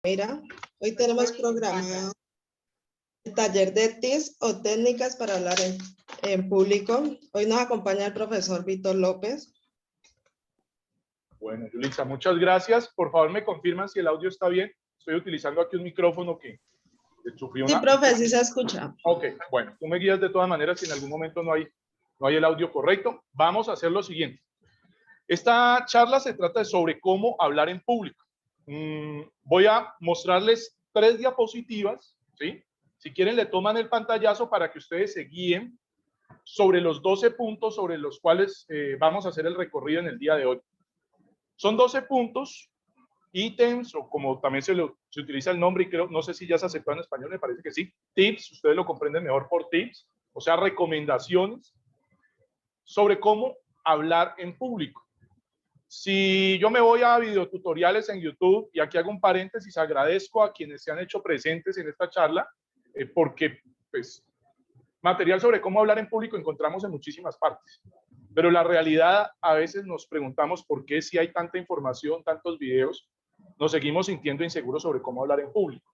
Mira, hoy tenemos programado el taller de tips o técnicas para hablar en público. Hoy nos acompaña el profesor Víctor López. Bueno, Yulitza, muchas gracias. Por favor, me confirman si el audio está bien. Estoy utilizando aquí un micrófono que sufrió una... Sí, profe, sí se escucha. Ok, bueno, tú me guías de todas maneras si en algún momento no hay el audio correcto. Vamos a hacer lo siguiente. Esta charla se trata sobre cómo hablar en público. Voy a mostrarles 3 diapositivas, ¿sí? Si quieren le toman el pantallazo para que ustedes se guíen sobre los 12 puntos sobre los cuales vamos a hacer el recorrido en el día de hoy. Son 12 puntos, ítems, o como también se utiliza el nombre, y creo, no sé si ya se aceptó en español, me parece que sí, tips, ustedes lo comprenden mejor por tips, o sea, recomendaciones sobre cómo hablar en público. Si yo me voy a videotutoriales en YouTube, y aquí hago un paréntesis, agradezco a quienes se han hecho presentes en esta charla, porque pues, material sobre cómo hablar en público encontramos en muchísimas partes. Pero la realidad, a veces nos preguntamos por qué si hay tanta información, tantos videos, nos seguimos sintiendo inseguros sobre cómo hablar en público.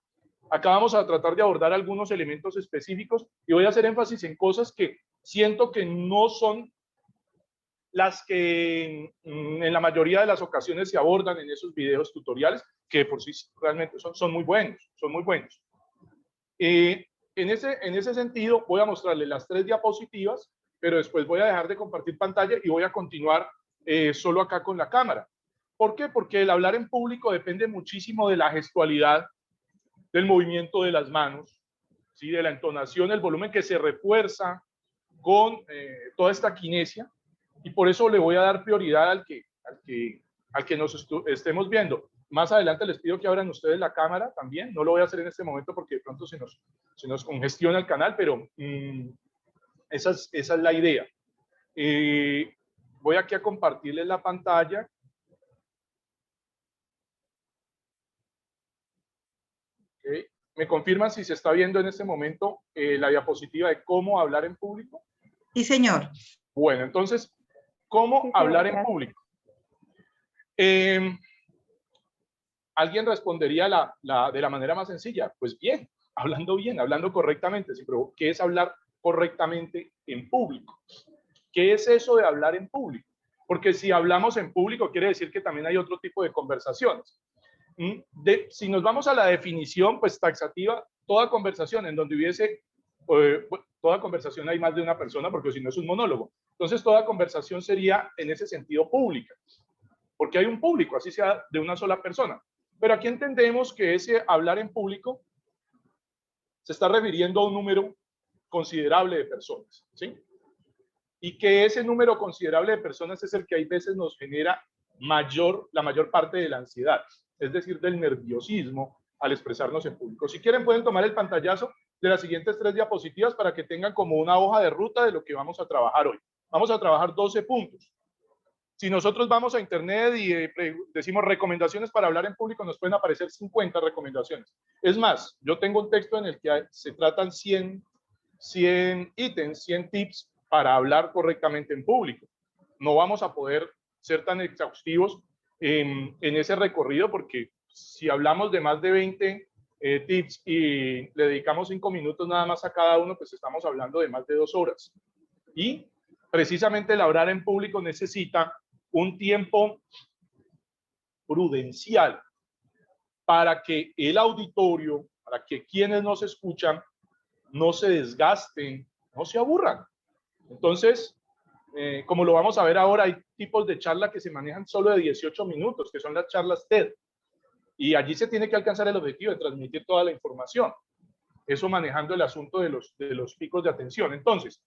Acá vamos a tratar de abordar algunos elementos específicos y voy a hacer énfasis en cosas que siento que no son las que en la mayoría de las ocasiones se abordan en esos videos tutoriales, que por sí realmente son muy buenos, son muy buenos. En ese sentido, voy a mostrarles las 3 diapositivas, pero después voy a dejar de compartir pantalla y voy a continuar solo acá con la cámara. ¿Por qué? Porque el hablar en público depende muchísimo de la gestualidad, del movimiento de las manos, ¿sí? De la entonación, el volumen que se refuerza con toda esta kinesia, y por eso le voy a dar prioridad al que nos estemos viendo. Más adelante les pido que abran ustedes la cámara también, no lo voy a hacer en este momento porque de pronto se nos congestiona el canal, pero esa es la idea. Voy aquí a compartirles la pantalla. Okay. ¿Me confirman si se está viendo en este momento la diapositiva de cómo hablar en público? Sí, señor. Bueno, entonces, ¿cómo hablar en público? Alguien respondería de la manera más sencilla, pues bien, hablando correctamente. Pero ¿qué es hablar correctamente en público? ¿Qué es eso de hablar en público? Porque si hablamos en público quiere decir que también hay otro tipo de conversaciones. Si nos vamos a la definición, pues taxativa, toda conversación en donde hubiese, toda conversación hay más de una persona, porque si no es un monólogo. Entonces toda conversación sería en ese sentido pública, porque hay un público, así sea de una sola persona. Pero aquí entendemos que ese hablar en público se está refiriendo a un número considerable de personas, ¿sí? Y que ese número considerable de personas es el que hay veces nos genera la mayor parte de la ansiedad, es decir, del nerviosismo al expresarnos en público. Si quieren pueden tomar el pantallazo de las siguientes 3 diapositivas para que tengan como una hoja de ruta de lo que vamos a trabajar hoy. Vamos a trabajar 12 puntos. Si nosotros vamos a internet y decimos recomendaciones para hablar en público, nos pueden aparecer 50 recomendaciones. Es más, yo tengo un texto en el que se tratan 100 ítems, 100 tips para hablar correctamente en público. No vamos a poder ser tan exhaustivos en ese recorrido, porque si hablamos de más de 20 tips y le dedicamos 5 minutos nada más a cada uno, pues estamos hablando de más de 2 horas. Y precisamente el hablar en público necesita un tiempo prudencial para que el auditorio, para que quienes nos escuchan no se desgasten, no se aburran. Entonces, como lo vamos a ver ahora, hay tipos de charla que se manejan solo de 18 minutos, que son las charlas TED. Y allí se tiene que alcanzar el objetivo de transmitir toda la información. Eso manejando el asunto de los picos de atención. Entonces,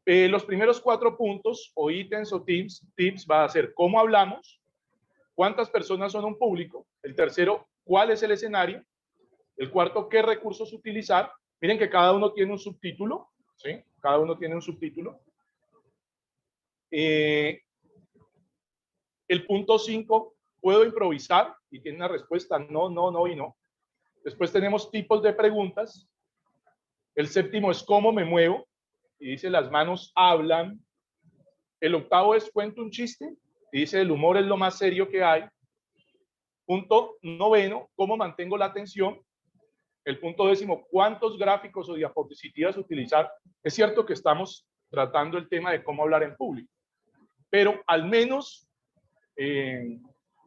los primeros 4 puntos, o ítems o tips va a ser cómo hablamos, cuántas personas son un público. El tercero, cuál es el escenario. El cuarto, qué recursos utilizar. Miren que cada uno tiene un subtítulo, ¿sí? Cada uno tiene un subtítulo. El punto 5, ¿puedo improvisar? Y tiene una respuesta, no, no, no y no. Después tenemos tipos de preguntas. El séptimo es cómo me muevo. Y dice, las manos hablan. El octavo es cuento un chiste. Y dice, el humor es lo más serio que hay. Punto noveno, ¿cómo mantengo la atención? El punto décimo, ¿cuántos gráficos o diapositivas utilizar? Es cierto que estamos tratando el tema de cómo hablar en público, pero al menos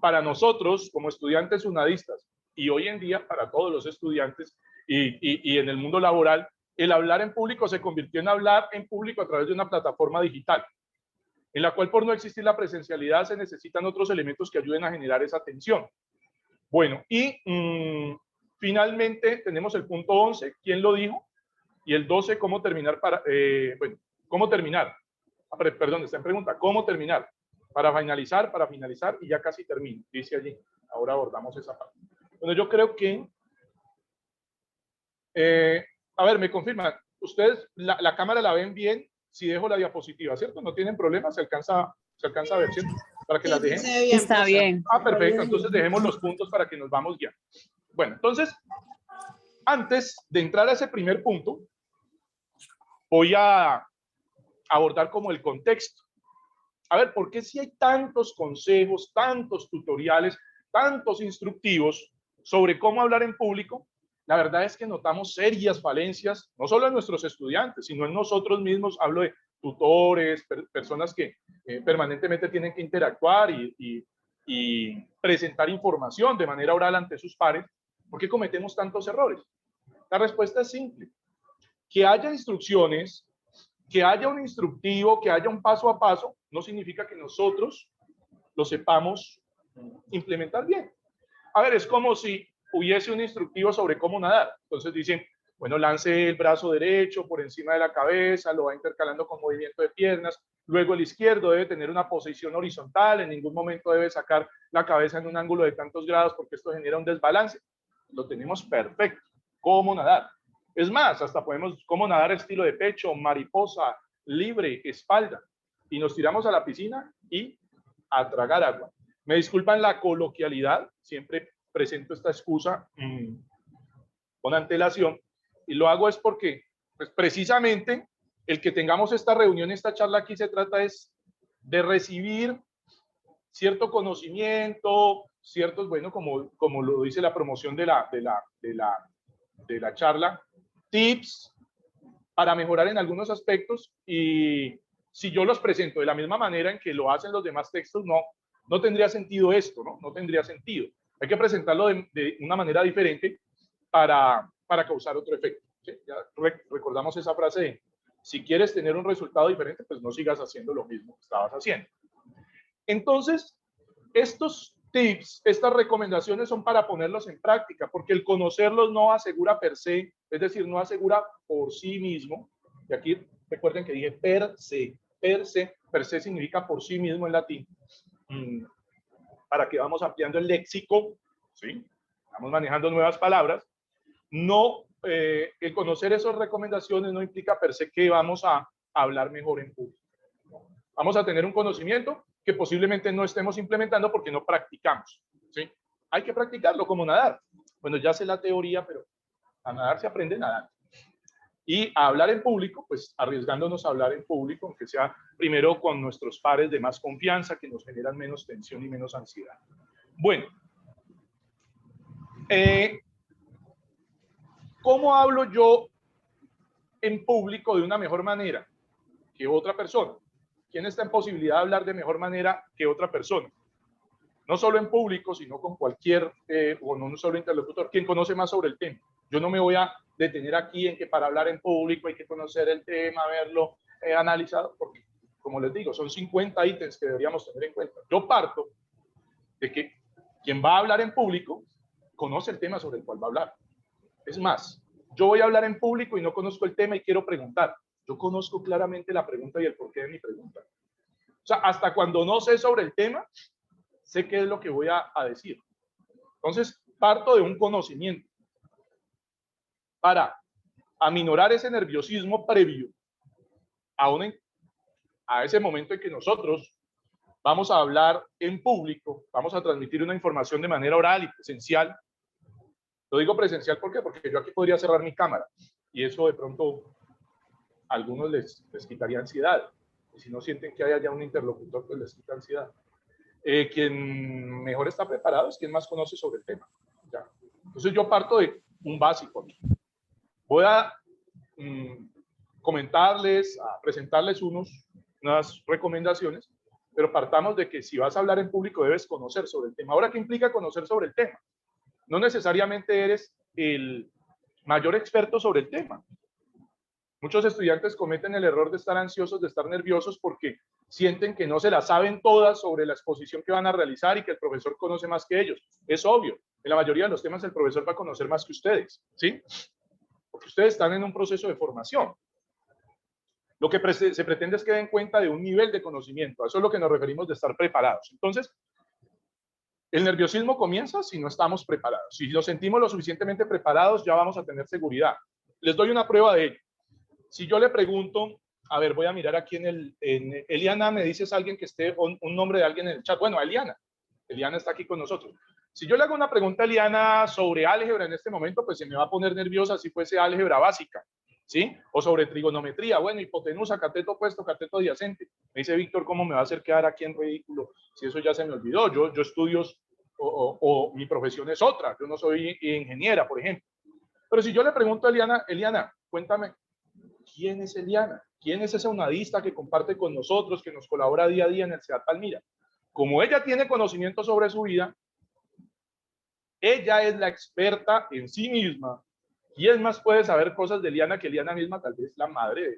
para nosotros como estudiantes unadistas y hoy en día para todos los estudiantes y en el mundo laboral, el hablar en público se convirtió en hablar en público a través de una plataforma digital, en la cual por no existir la presencialidad se necesitan otros elementos que ayuden a generar esa atención. Bueno, y finalmente tenemos el punto 11, ¿quién lo dijo? Y el 12, ¿cómo terminar para, bueno, cómo terminar? Perdón, está en pregunta, ¿cómo terminar? Para finalizar, y ya casi termino, dice allí. Ahora abordamos esa parte. Bueno, yo creo que, a ver, me confirman, ustedes la cámara la ven bien si dejo la diapositiva, ¿cierto? No tienen problema, se alcanza a ver, ¿cierto? Para que las dejemos. Está bien. Ah, perfecto, entonces dejemos los puntos para que nos vamos ya. Bueno, entonces, antes de entrar a ese primer punto, voy a abordar como el contexto. A ver, ¿por qué si hay tantos consejos, tantos tutoriales, tantos instructivos sobre cómo hablar en público? La verdad es que notamos serias falencias, no solo en nuestros estudiantes, sino en nosotros mismos. Hablo de tutores, personas que permanentemente tienen que interactuar y presentar información de manera oral ante sus pares. ¿Por qué cometemos tantos errores? La respuesta es simple. Que haya instrucciones, que haya un instructivo, que haya un paso a paso, no significa que nosotros lo sepamos implementar bien. A ver, es como si hubiese un instructivo sobre cómo nadar. Entonces dicen, bueno, lance el brazo derecho por encima de la cabeza, lo va intercalando con movimiento de piernas, luego el izquierdo debe tener una posición horizontal, en ningún momento debe sacar la cabeza en un ángulo de tantos grados porque esto genera un desbalance. Lo tenemos perfecto. ¿Cómo nadar? Es más, hasta podemos cómo nadar estilo de pecho, mariposa, libre, espalda. Y nos tiramos a la piscina y a tragar agua. Me disculpan la coloquialidad, siempre presento esta excusa con antelación, y lo hago es porque, pues precisamente, el que tengamos esta reunión, esta charla aquí se trata es de recibir cierto conocimiento, ciertos, bueno, como lo dice la promoción de la charla, tips para mejorar en algunos aspectos, y si yo los presento de la misma manera en que lo hacen los demás textos, no tendría sentido esto, no tendría sentido. Hay que presentarlo de una manera diferente para causar otro efecto. ¿Sí? Ya recordamos esa frase de, si quieres tener un resultado diferente, pues no sigas haciendo lo mismo que estabas haciendo. Entonces, estos tips, estas recomendaciones son para ponerlos en práctica, porque el conocerlos no asegura per se, es decir, no asegura por sí mismo. Y aquí recuerden que dije per se significa por sí mismo en latín. Para que vamos ampliando el léxico, ¿sí? Vamos manejando nuevas palabras. No, el conocer esas recomendaciones no implica per se que vamos a hablar mejor en público. Vamos a tener un conocimiento que posiblemente no estemos implementando porque no practicamos, ¿sí? Hay que practicarlo como nadar. Bueno, ya sé la teoría, pero a nadar se aprende nadando. Y a hablar en público, pues arriesgándonos a hablar en público, aunque sea primero con nuestros pares de más confianza, que nos generan menos tensión y menos ansiedad. Bueno, ¿cómo hablo yo en público de una mejor manera que otra persona? ¿Quién está en posibilidad de hablar de mejor manera que otra persona? No solo en público, sino con cualquier, o no un solo interlocutor, quien conoce más sobre el tema. Yo no me voy a detener aquí en que para hablar en público hay que conocer el tema, verlo analizado, porque, como les digo, son 50 ítems que deberíamos tener en cuenta. Yo parto de que quien va a hablar en público conoce el tema sobre el cual va a hablar. Es más, yo voy a hablar en público y no conozco el tema y quiero preguntar. Yo conozco claramente la pregunta y el porqué de mi pregunta. O sea, hasta cuando no sé sobre el tema, sé qué es lo que voy a decir. Entonces, parto de un conocimiento para aminorar ese nerviosismo previo a ese momento en que nosotros vamos a hablar en público, vamos a transmitir una información de manera oral y presencial. Lo digo presencial ¿por qué? Porque yo aquí podría cerrar mi cámara y eso de pronto a algunos les quitaría ansiedad. Y si no sienten que haya ya un interlocutor, pues les quita ansiedad. quien mejor está preparado es quien más conoce sobre el tema. ¿Ya? Entonces yo parto de un básico. Voy a comentarles, a presentarles unas recomendaciones, pero partamos de que si vas a hablar en público debes conocer sobre el tema. Ahora, ¿qué implica conocer sobre el tema? No necesariamente eres el mayor experto sobre el tema. Muchos estudiantes cometen el error de estar ansiosos, de estar nerviosos porque sienten que no se la saben todas sobre la exposición que van a realizar y que el profesor conoce más que ellos. Es obvio, en la mayoría de los temas el profesor va a conocer más que ustedes, ¿sí? Porque ustedes están en un proceso de formación. Lo que se pretende es que den cuenta de un nivel de conocimiento. A eso es lo que nos referimos de estar preparados. Entonces, el nerviosismo comienza si no estamos preparados. Si nos sentimos lo suficientemente preparados, ya vamos a tener seguridad. Les doy una prueba de ello. Si yo le pregunto, a ver, voy a mirar aquí en Eliana, me dices alguien que esté, un nombre de alguien en el chat. Bueno, Eliana. Eliana está aquí con nosotros. Si yo le hago una pregunta a Eliana sobre álgebra en este momento, pues se me va a poner nerviosa si fuese álgebra básica, ¿sí? O sobre trigonometría, bueno, hipotenusa, cateto opuesto, cateto adyacente. Me dice Víctor, ¿cómo me va a hacer quedar aquí en ridículo? Si eso ya se me olvidó. Yo estudio, o mi profesión es otra. Yo no soy ingeniera, por ejemplo. Pero si yo le pregunto a Eliana, Eliana, cuéntame, ¿quién es Eliana? ¿Quién es esa unadista que comparte con nosotros, que nos colabora día a día en el CEAT Palmira? Como ella tiene conocimiento sobre su vida, ella es la experta en sí misma. ¿Quién más puede saber cosas de Eliana que Eliana misma? Tal vez la mamá de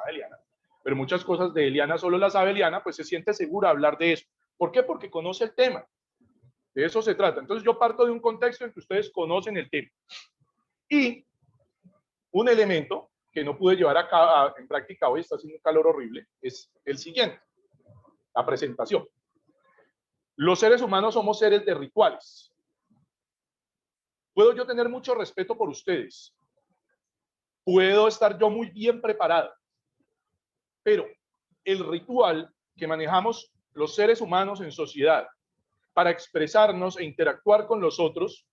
Eliana. Pero muchas cosas de Eliana solo las sabe Eliana, pues se siente segura de hablar de eso. ¿Por qué? Porque conoce el tema. De eso se trata. Entonces yo parto de un contexto en que ustedes conocen el tema. Y un elemento que no pude llevar acá en práctica hoy, está haciendo un calor horrible, es el siguiente, la presentación. Los seres humanos somos seres de rituales. Puedo yo tener mucho respeto por ustedes. Puedo estar yo muy bien preparado. Pero el ritual que manejamos los seres humanos en sociedad para expresarnos e interactuar con los otros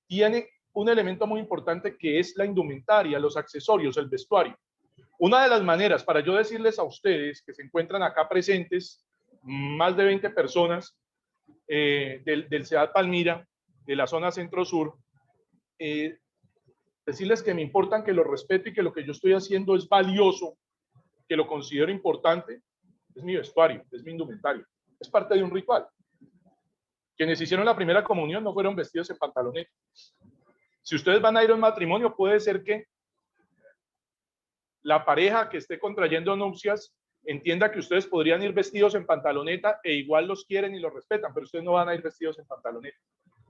tiene un elemento muy importante que es la indumentaria, los accesorios, el vestuario. Una de las maneras para yo decirles a ustedes que se encuentran acá presentes, más de 20 personas del CEAT Palmira, de la zona centro-sur, decirles que me importan, que lo respeto y que lo que yo estoy haciendo es valioso, que lo considero importante, es mi vestuario, es mi indumentario, es parte de un ritual. Quienes hicieron la primera comunión no fueron vestidos en pantaloneta. Si ustedes van a ir a un matrimonio, puede ser que la pareja que esté contrayendo nupcias entienda que ustedes podrían ir vestidos en pantaloneta e igual los quieren y los respetan, pero ustedes no van a ir vestidos en pantaloneta.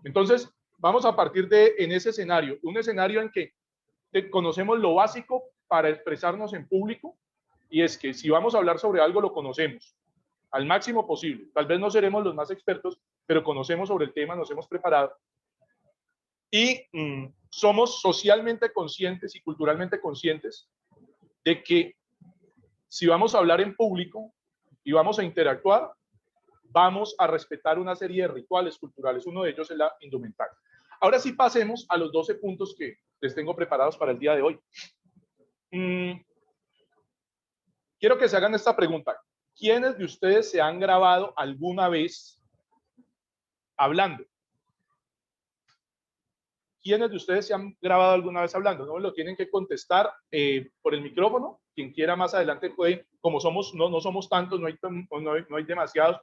Entonces, vamos a partir en ese escenario, un escenario en que conocemos lo básico para expresarnos en público, y es que si vamos a hablar sobre algo, lo conocemos al máximo posible. Tal vez no seremos los más expertos, pero conocemos sobre el tema, nos hemos preparado. Y somos socialmente conscientes y culturalmente conscientes de que si vamos a hablar en público y vamos a interactuar, vamos a respetar una serie de rituales culturales. Uno de ellos es la indumentaria. Ahora sí pasemos a los 12 puntos que les tengo preparados para el día de hoy. Quiero que se hagan esta pregunta. ¿Quiénes de ustedes se han grabado alguna vez hablando? ¿Quiénes de ustedes se han grabado alguna vez hablando? No me lo tienen que contestar por el micrófono. Quien quiera más adelante puede, como no somos tantos, no hay demasiados,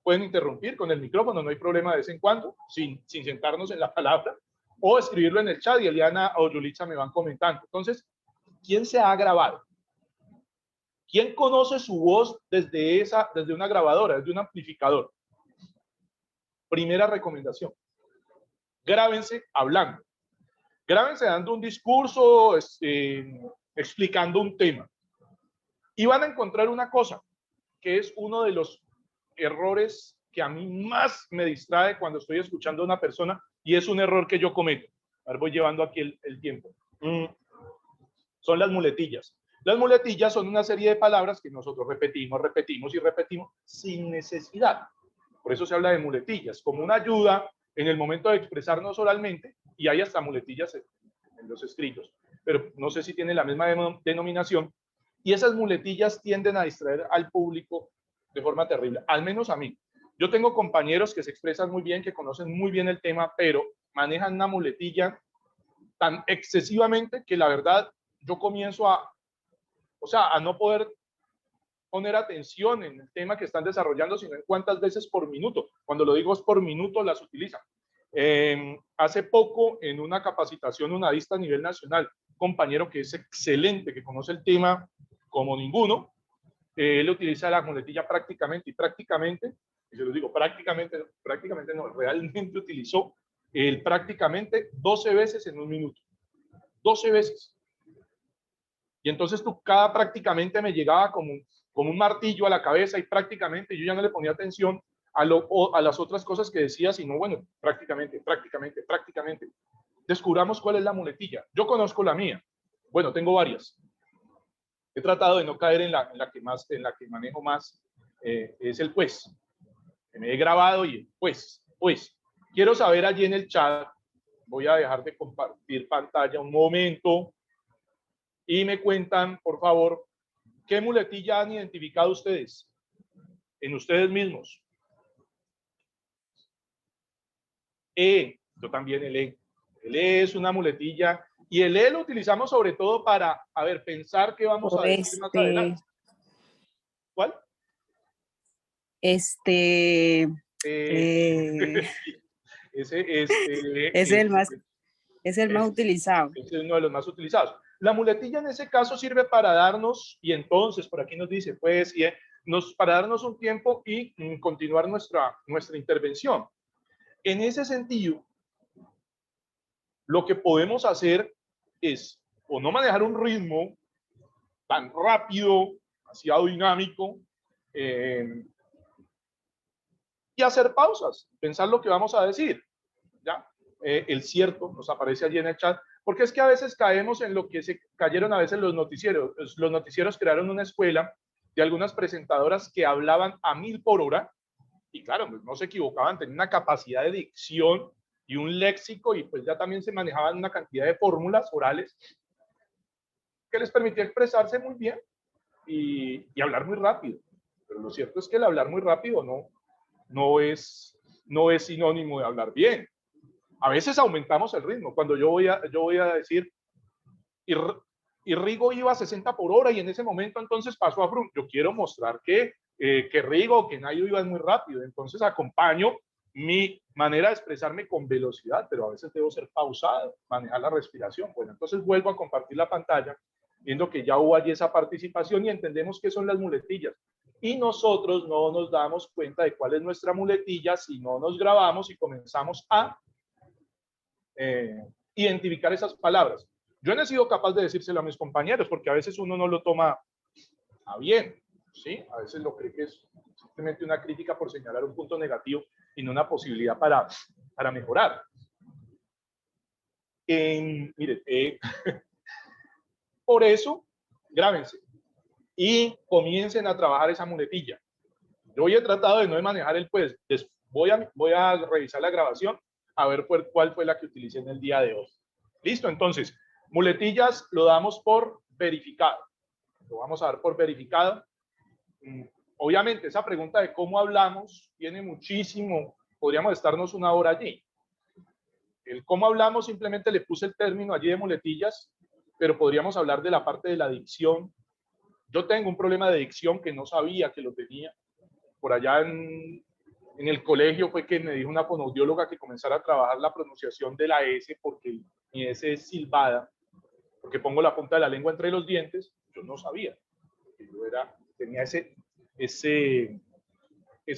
pueden interrumpir con el micrófono, no hay problema de vez en cuando, sin sentarnos en la palabra, o escribirlo en el chat y Eliana o Yulitza me van comentando. Entonces, ¿quién se ha grabado? ¿Quién conoce su voz desde una grabadora, desde un amplificador? Primera recomendación. Grábense hablando. Grábense dando un discurso, explicando un tema. Y van a encontrar una cosa, que es uno de los errores que a mí más me distrae cuando estoy escuchando a una persona, y es un error que yo cometo. A ver, voy llevando aquí el tiempo. Son las muletillas. Las muletillas son una serie de palabras que nosotros repetimos y repetimos sin necesidad. Por eso se habla de muletillas, como una ayuda en el momento de expresarnos oralmente, y hay hasta muletillas en los escritos, pero no sé si tienen la misma denominación, y esas muletillas tienden a distraer al público de forma terrible, al menos a mí. Yo tengo compañeros que se expresan muy bien, que conocen muy bien el tema, pero manejan una muletilla tan excesivamente que la verdad yo comienzo a no poder poner atención en el tema que están desarrollando, sino en cuántas veces por minuto. Cuando lo digo es por minuto, las utilizan. Hace poco, en una capacitación, una vista a nivel nacional, un compañero que es excelente, que conoce el tema como ninguno, él utiliza la muletilla prácticamente, y se lo digo, prácticamente no, realmente utilizó el prácticamente 12 veces en un minuto. 12 veces. Y entonces cada prácticamente me llegaba como un martillo a la cabeza y prácticamente yo ya no le ponía atención a las otras cosas que decía, sino bueno, prácticamente. Descubramos cuál es la muletilla. Yo conozco la mía. Bueno, tengo varias. He tratado de no caer en la que manejo más, es el pues. Que me he grabado y pues. Quiero saber allí en el chat, voy a dejar de compartir pantalla un momento y me cuentan, por favor, ¿qué muletilla han identificado ustedes? En ustedes mismos. Yo también el E. El E es una muletilla y el E lo utilizamos sobre todo para, pensar qué vamos a decir más adelante. ¿Cuál? Ese es el más utilizado. Es uno de los más utilizados. La muletilla en ese caso sirve para darnos, y entonces por aquí nos dice, pues, para darnos un tiempo y continuar nuestra intervención. En ese sentido, lo que podemos hacer es o no manejar un ritmo tan rápido, demasiado dinámico, y hacer pausas, pensar lo que vamos a decir. ¿Ya? El cierto nos aparece allí en el chat, porque es que a veces caemos en lo que se cayeron a veces los noticieros. Los noticieros crearon una escuela de algunas presentadoras que hablaban a 1000 por hora, y claro, pues no se equivocaban, tenían una capacidad de dicción y un léxico, y pues ya también se manejaban una cantidad de fórmulas orales que les permitía expresarse muy bien y hablar muy rápido. Pero lo cierto es que el hablar muy rápido no es sinónimo de hablar bien. A veces aumentamos el ritmo. Cuando yo voy a decir, y Rigo iba a 60 por hora y en ese momento entonces pasó a Frum. Yo quiero mostrar que Rigo, que Nayo iban muy rápido. Entonces acompaño mi manera de expresarme con velocidad, pero a veces debo ser pausado, manejar la respiración. Bueno, entonces vuelvo a compartir la pantalla, viendo que ya hubo allí esa participación y entendemos qué son las muletillas. Y nosotros no nos damos cuenta de cuál es nuestra muletilla si no nos grabamos y comenzamos a identificar esas palabras. Yo no he sido capaz de decírselo a mis compañeros porque a veces uno no lo toma a bien, ¿sí? A veces lo cree que es simplemente una crítica por señalar un punto negativo y no una posibilidad para mejorar. Miren, por eso, grábense y comiencen a trabajar esa muletilla. Yo hoy he tratado de no manejar el pues, voy a revisar la grabación a ver cuál fue la que utilicé en el día de hoy. Listo, entonces, muletillas lo damos por verificado. Lo vamos a dar por verificado. Obviamente, esa pregunta de cómo hablamos tiene muchísimo, podríamos estarnos una hora allí. El cómo hablamos simplemente le puse el término allí de muletillas, pero podríamos hablar de la parte de la dicción. Yo tengo un problema de dicción que no sabía que lo tenía. Por allá en el colegio fue que me dijo una fonoaudióloga que comenzara a trabajar la pronunciación de la S, porque mi S es silbada, porque pongo la punta de la lengua entre los dientes. Yo no sabía. Yo tenía ese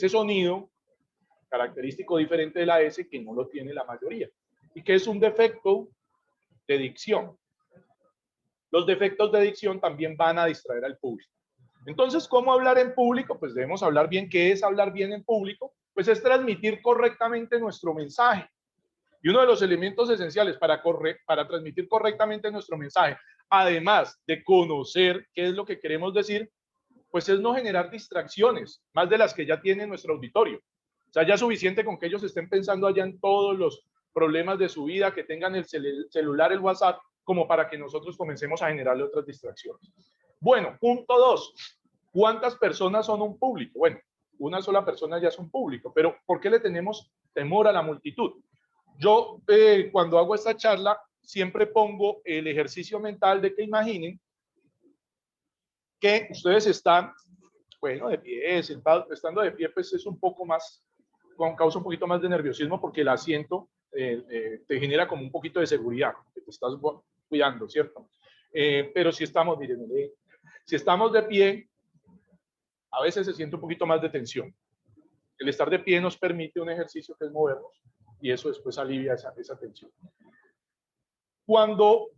sonido característico diferente de la S que no lo tiene la mayoría, y que es un defecto de dicción. Los defectos de dicción también van a distraer al público. Entonces, ¿cómo hablar en público? Pues debemos hablar bien. ¿Qué es hablar bien en público? Pues es transmitir correctamente nuestro mensaje. Y uno de los elementos esenciales para transmitir correctamente nuestro mensaje, además de conocer qué es lo que queremos decir, pues es no generar distracciones, más de las que ya tiene nuestro auditorio. O sea, ya es suficiente con que ellos estén pensando allá en todos los problemas de su vida, que tengan el celular, el WhatsApp, como para que nosotros comencemos a generarle otras distracciones. Bueno, punto 2. ¿Cuántas personas son un público? Bueno, una sola persona ya es un público, pero ¿por qué le tenemos temor a la multitud? Yo cuando hago esta charla siempre pongo el ejercicio mental de que imaginen que ustedes están, bueno, de pie, estando de pie pues es un poco más, causa un poquito más de nerviosismo porque el asiento te genera como un poquito de seguridad, que te estás cuidando, ¿cierto? Pero si estamos, miren, si estamos de pie, a veces se siente un poquito más de tensión. El estar de pie nos permite un ejercicio que es movernos y eso después alivia esa tensión. Cuando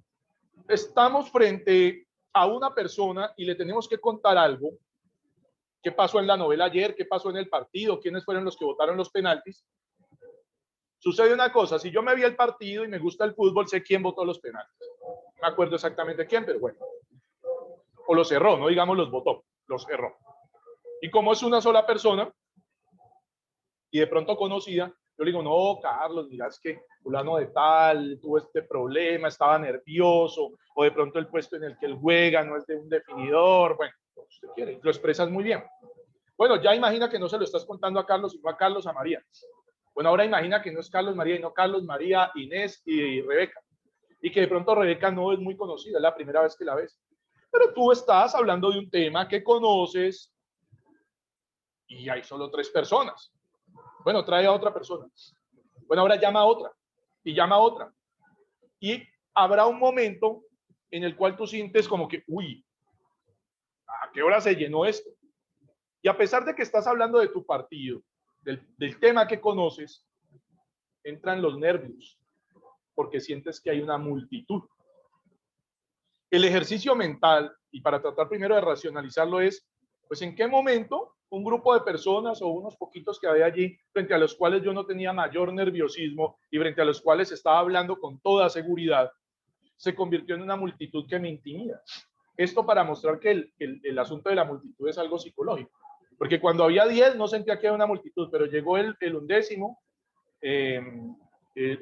estamos frente a una persona y le tenemos que contar algo, qué pasó en la novela ayer, qué pasó en el partido, quiénes fueron los que votaron los penaltis, sucede una cosa, si yo me vi el partido y me gusta el fútbol, sé quién votó los penaltis. No me acuerdo exactamente quién, pero bueno. O los erró, no digamos los votó, los erró. Y como es una sola persona, y de pronto conocida, yo le digo, no, Carlos, mira, es que fulano de tal tuvo este problema, estaba nervioso, o de pronto el puesto en el que él juega no es de un definidor, bueno, lo que usted quiere, lo expresas muy bien. Bueno, ya imagina que no se lo estás contando a Carlos, sino a Carlos, a María. Bueno, ahora imagina que no es Carlos, María, y no Carlos, María, Inés y Rebeca. Y que de pronto Rebeca no es muy conocida, es la primera vez que la ves. Pero tú estás hablando de un tema que conoces y hay solo 3 personas. Bueno, trae a otra persona. Bueno, ahora llama a otra y llama a otra. Y habrá un momento en el cual tú sientes como que, uy, ¿a qué hora se llenó esto? Y a pesar de que estás hablando de tu partido, del tema que conoces, entran los nervios, porque sientes que hay una multitud. El ejercicio mental, y para tratar primero de racionalizarlo, es, pues, ¿en qué momento un grupo de personas o unos poquitos que había allí, frente a los cuales yo no tenía mayor nerviosismo y frente a los cuales estaba hablando con toda seguridad, se convirtió en una multitud que me intimida? Esto para mostrar que el asunto de la multitud es algo psicológico. Porque cuando había 10 no sentía que era una multitud, pero llegó el 11º,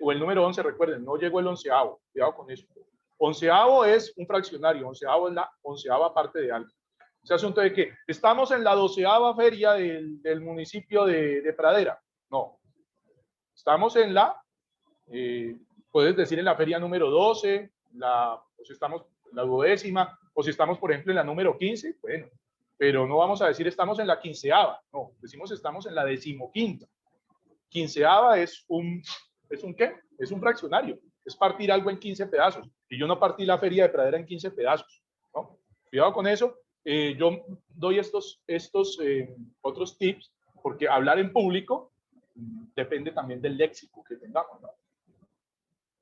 o el número 11, recuerden, no llegó el 11º, cuidado con eso. 11º es un fraccionario, 11º es la 11ª parte de algo. Ese asunto de que estamos en la 12ª feria del municipio de Pradera. No, estamos en la, puedes decir en la feria número 12, o si estamos en la 12ª, o si estamos, por ejemplo, en la número 15, bueno, pero no vamos a decir estamos en la 15ª, no, decimos estamos en la 15ª. 15ª es un ¿qué? Es un fraccionario, es partir algo en 15 pedazos, y yo no partí la feria de Pradera en 15 pedazos, ¿no? Cuidado con eso. Yo doy estos otros tips, porque hablar en público depende también del léxico que tengamos, ¿no?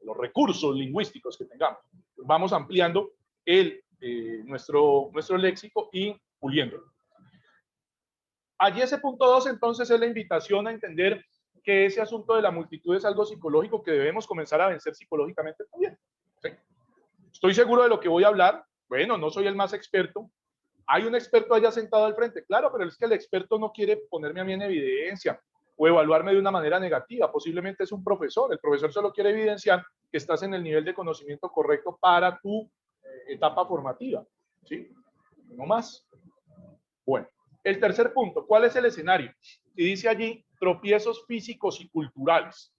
Los recursos lingüísticos que tengamos. Vamos ampliando nuestro léxico y puliéndolo. Allí ese punto 2 entonces es la invitación a entender que ese asunto de la multitud es algo psicológico que debemos comenzar a vencer psicológicamente también. ¿Sí? ¿Estoy seguro de lo que voy a hablar? Bueno, no soy el más experto. ¿Hay un experto allá sentado al frente? Claro, pero es que el experto no quiere ponerme a mí en evidencia o evaluarme de una manera negativa. Posiblemente es un profesor. El profesor solo quiere evidenciar que estás en el nivel de conocimiento correcto para tu etapa formativa. ¿Sí? No más. Bueno, el tercer punto, ¿cuál es el escenario? Y dice allí, tropiezos físicos y culturales.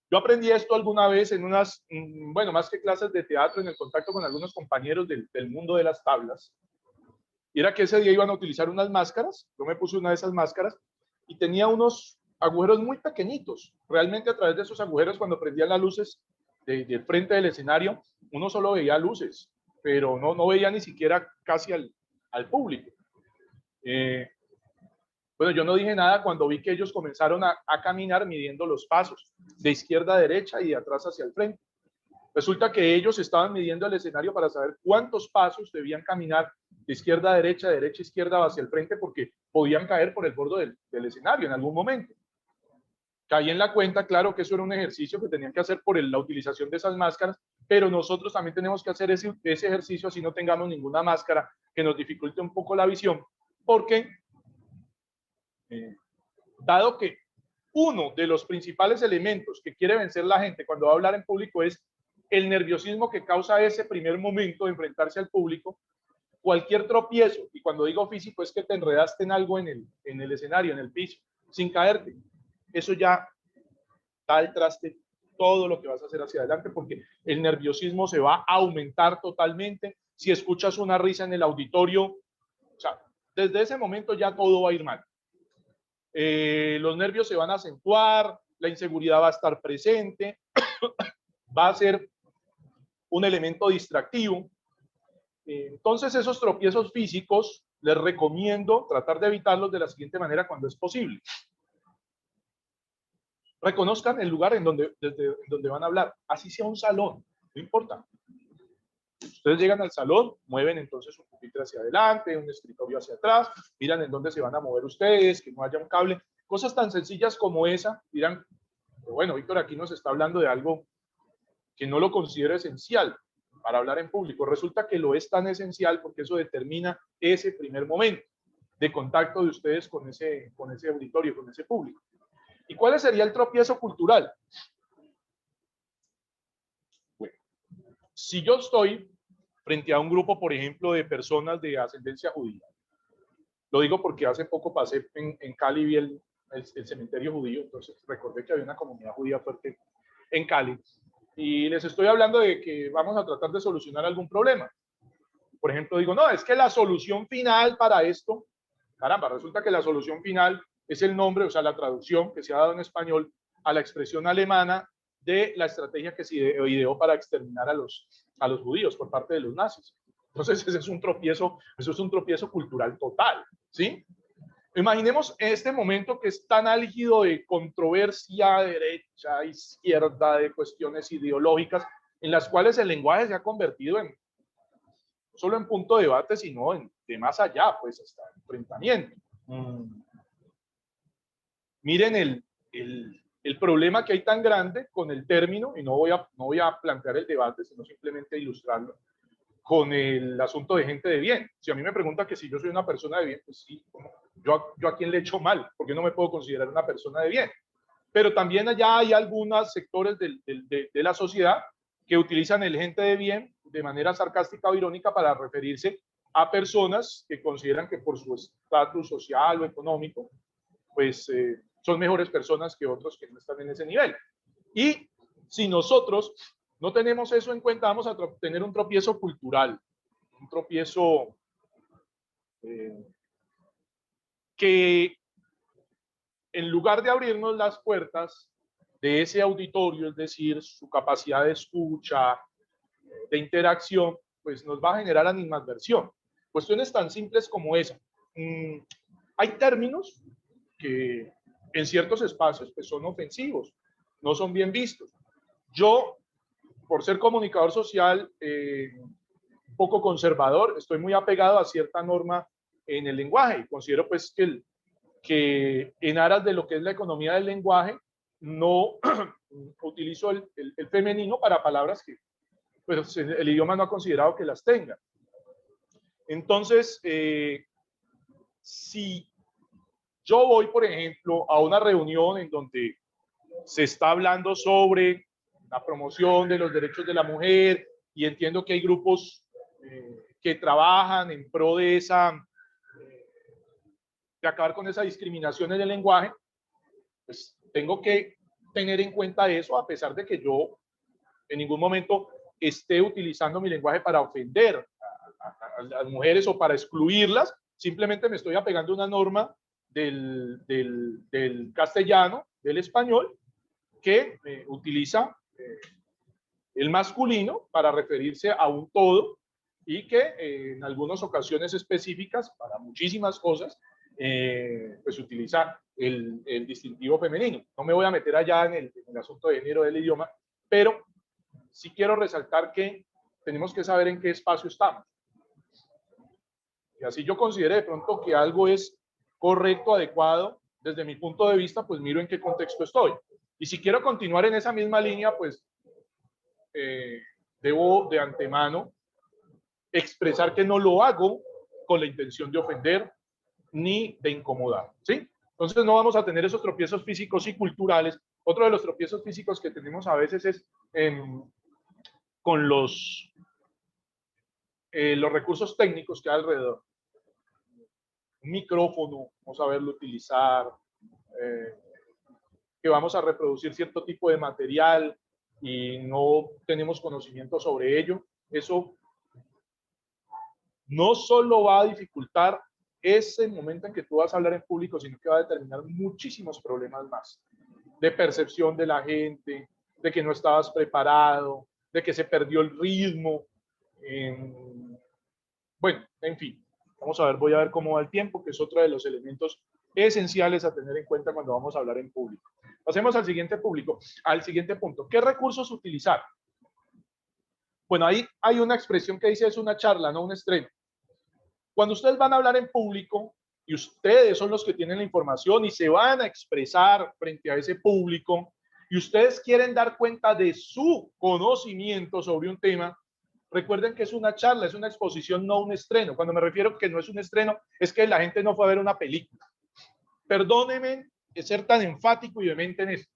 Yo aprendí esto alguna vez en unas, bueno, más que clases de teatro, en el contacto con algunos compañeros del mundo de las tablas. Y era que ese día iban a utilizar unas máscaras. Yo me puse una de esas máscaras y tenía unos agujeros muy pequeñitos. Realmente a través de esos agujeros, cuando prendían las luces del frente del escenario, uno solo veía luces, pero no veía ni siquiera casi al público. Bueno, yo no dije nada cuando vi que ellos comenzaron a caminar midiendo los pasos de izquierda a derecha y de atrás hacia el frente. Resulta que ellos estaban midiendo el escenario para saber cuántos pasos debían caminar de izquierda a derecha, de derecha a izquierda hacia el frente, porque podían caer por el borde del escenario en algún momento. Caí en la cuenta, claro, que eso era un ejercicio que tenían que hacer por la utilización de esas máscaras, pero nosotros también tenemos que hacer ese ejercicio así no tengamos ninguna máscara que nos dificulte un poco la visión, porque dado que uno de los principales elementos que quiere vencer la gente cuando va a hablar en público es el nerviosismo que causa ese primer momento de enfrentarse al público, cualquier tropiezo, y cuando digo físico es que te enredaste en algo en el escenario, en el piso, sin caerte, eso ya da al traste todo lo que vas a hacer hacia adelante, porque el nerviosismo se va a aumentar totalmente. Si escuchas una risa en el auditorio, o sea, desde ese momento ya todo va a ir mal. Los nervios se van a acentuar, la inseguridad va a estar presente, va a ser un elemento distractivo. Entonces, esos tropiezos físicos, les recomiendo tratar de evitarlos de la siguiente manera cuando es posible. Reconozcan el lugar desde donde van a hablar, así sea un salón, no importa. Ustedes llegan al salón, mueven entonces un pupitre hacia adelante, un escritorio hacia atrás, miran en dónde se van a mover ustedes, que no haya un cable, cosas tan sencillas como esa. Dirán, bueno, Víctor, aquí nos está hablando de algo que no lo considero esencial para hablar en público. Resulta que lo es tan esencial porque eso determina ese primer momento de contacto de ustedes con ese auditorio, con ese público. ¿Y cuál sería el tropiezo cultural? Bueno, si yo estoy frente a un grupo, por ejemplo, de personas de ascendencia judía, lo digo porque hace poco pasé en Cali, vi el cementerio judío, entonces recordé que había una comunidad judía fuerte en Cali, y les estoy hablando de que vamos a tratar de solucionar algún problema. Por ejemplo, digo, no, es que la solución final para esto, caramba, resulta que la solución final es el nombre, o sea, la traducción que se ha dado en español a la expresión alemana de la estrategia que se ideó para exterminar a los judíos por parte de los nazis. Entonces, ese es un tropiezo, eso es un tropiezo cultural total, ¿sí? Imaginemos este momento que es tan álgido de controversia derecha, izquierda, de cuestiones ideológicas, en las cuales el lenguaje se ha convertido en no solo en punto de debate, sino de más allá, pues hasta enfrentamiento. Miren el problema que hay tan grande con el término, y no voy a plantear el debate, sino simplemente ilustrarlo, con el asunto de gente de bien. Si a mí me preguntan que si yo soy una persona de bien, pues sí, yo a quién le echo mal, porque no me puedo considerar una persona de bien. Pero también allá hay algunos sectores de la sociedad que utilizan el gente de bien de manera sarcástica o irónica para referirse a personas que consideran que por su estatus social o económico, pues son mejores personas que otros que no están en ese nivel. Y si nosotros no tenemos eso en cuenta, vamos a tener un tropiezo cultural, un tropiezo que en lugar de abrirnos las puertas de ese auditorio, es decir, su capacidad de escucha, de interacción, pues nos va a generar animadversión. Cuestiones tan simples como esa. Hay términos que en ciertos espacios pues son ofensivos, no son bien vistos. Yo, por ser comunicador social, un poco conservador, estoy muy apegado a cierta norma en el lenguaje y considero pues que en aras de lo que es la economía del lenguaje, no utilizo el femenino para palabras que pues, el idioma no ha considerado que las tenga. Entonces, si yo voy, por ejemplo, a una reunión en donde se está hablando sobre la promoción de los derechos de la mujer y entiendo que hay grupos que trabajan en pro de de acabar con esa discriminación en el lenguaje, pues tengo que tener en cuenta eso, a pesar de que yo en ningún momento esté utilizando mi lenguaje para ofender a las mujeres o para excluirlas, simplemente me estoy apegando a una norma del castellano, del español, que utiliza el masculino para referirse a un todo y que en algunas ocasiones específicas, para muchísimas cosas, pues utiliza el distintivo femenino. No me voy a meter allá en el asunto de género del idioma, pero sí quiero resaltar que tenemos que saber en qué espacio estamos. Y así yo considere de pronto que algo es correcto, adecuado, desde mi punto de vista, pues miro en qué contexto estoy. Y si quiero continuar en esa misma línea, pues debo de antemano expresar que no lo hago con la intención de ofender ni de incomodar, ¿sí? Entonces no vamos a tener esos tropiezos físicos y culturales. Otro de los tropiezos físicos que tenemos a veces es con los los recursos técnicos que hay alrededor. Un micrófono, vamos a verlo utilizar, que vamos a reproducir cierto tipo de material y no tenemos conocimiento sobre ello. Eso no solo va a dificultar ese momento en que tú vas a hablar en público, sino que va a determinar muchísimos problemas más, de percepción de la gente, de que no estabas preparado, de que se perdió el ritmo. Bueno, en fin, vamos a ver, voy a ver cómo va el tiempo, que es otro de los elementos esenciales a tener en cuenta cuando vamos a hablar en público. Pasemos al siguiente punto. ¿Qué recursos utilizar? Bueno, ahí hay una expresión que dice es una charla, no un estreno. Cuando ustedes van a hablar en público y ustedes son los que tienen la información y se van a expresar frente a ese público y ustedes quieren dar cuenta de su conocimiento sobre un tema, recuerden que es una charla, es una exposición, no un estreno. Cuando me refiero que no es un estreno, es que la gente no fue a ver una película. Perdónenme ser tan enfático y vehemente en esto.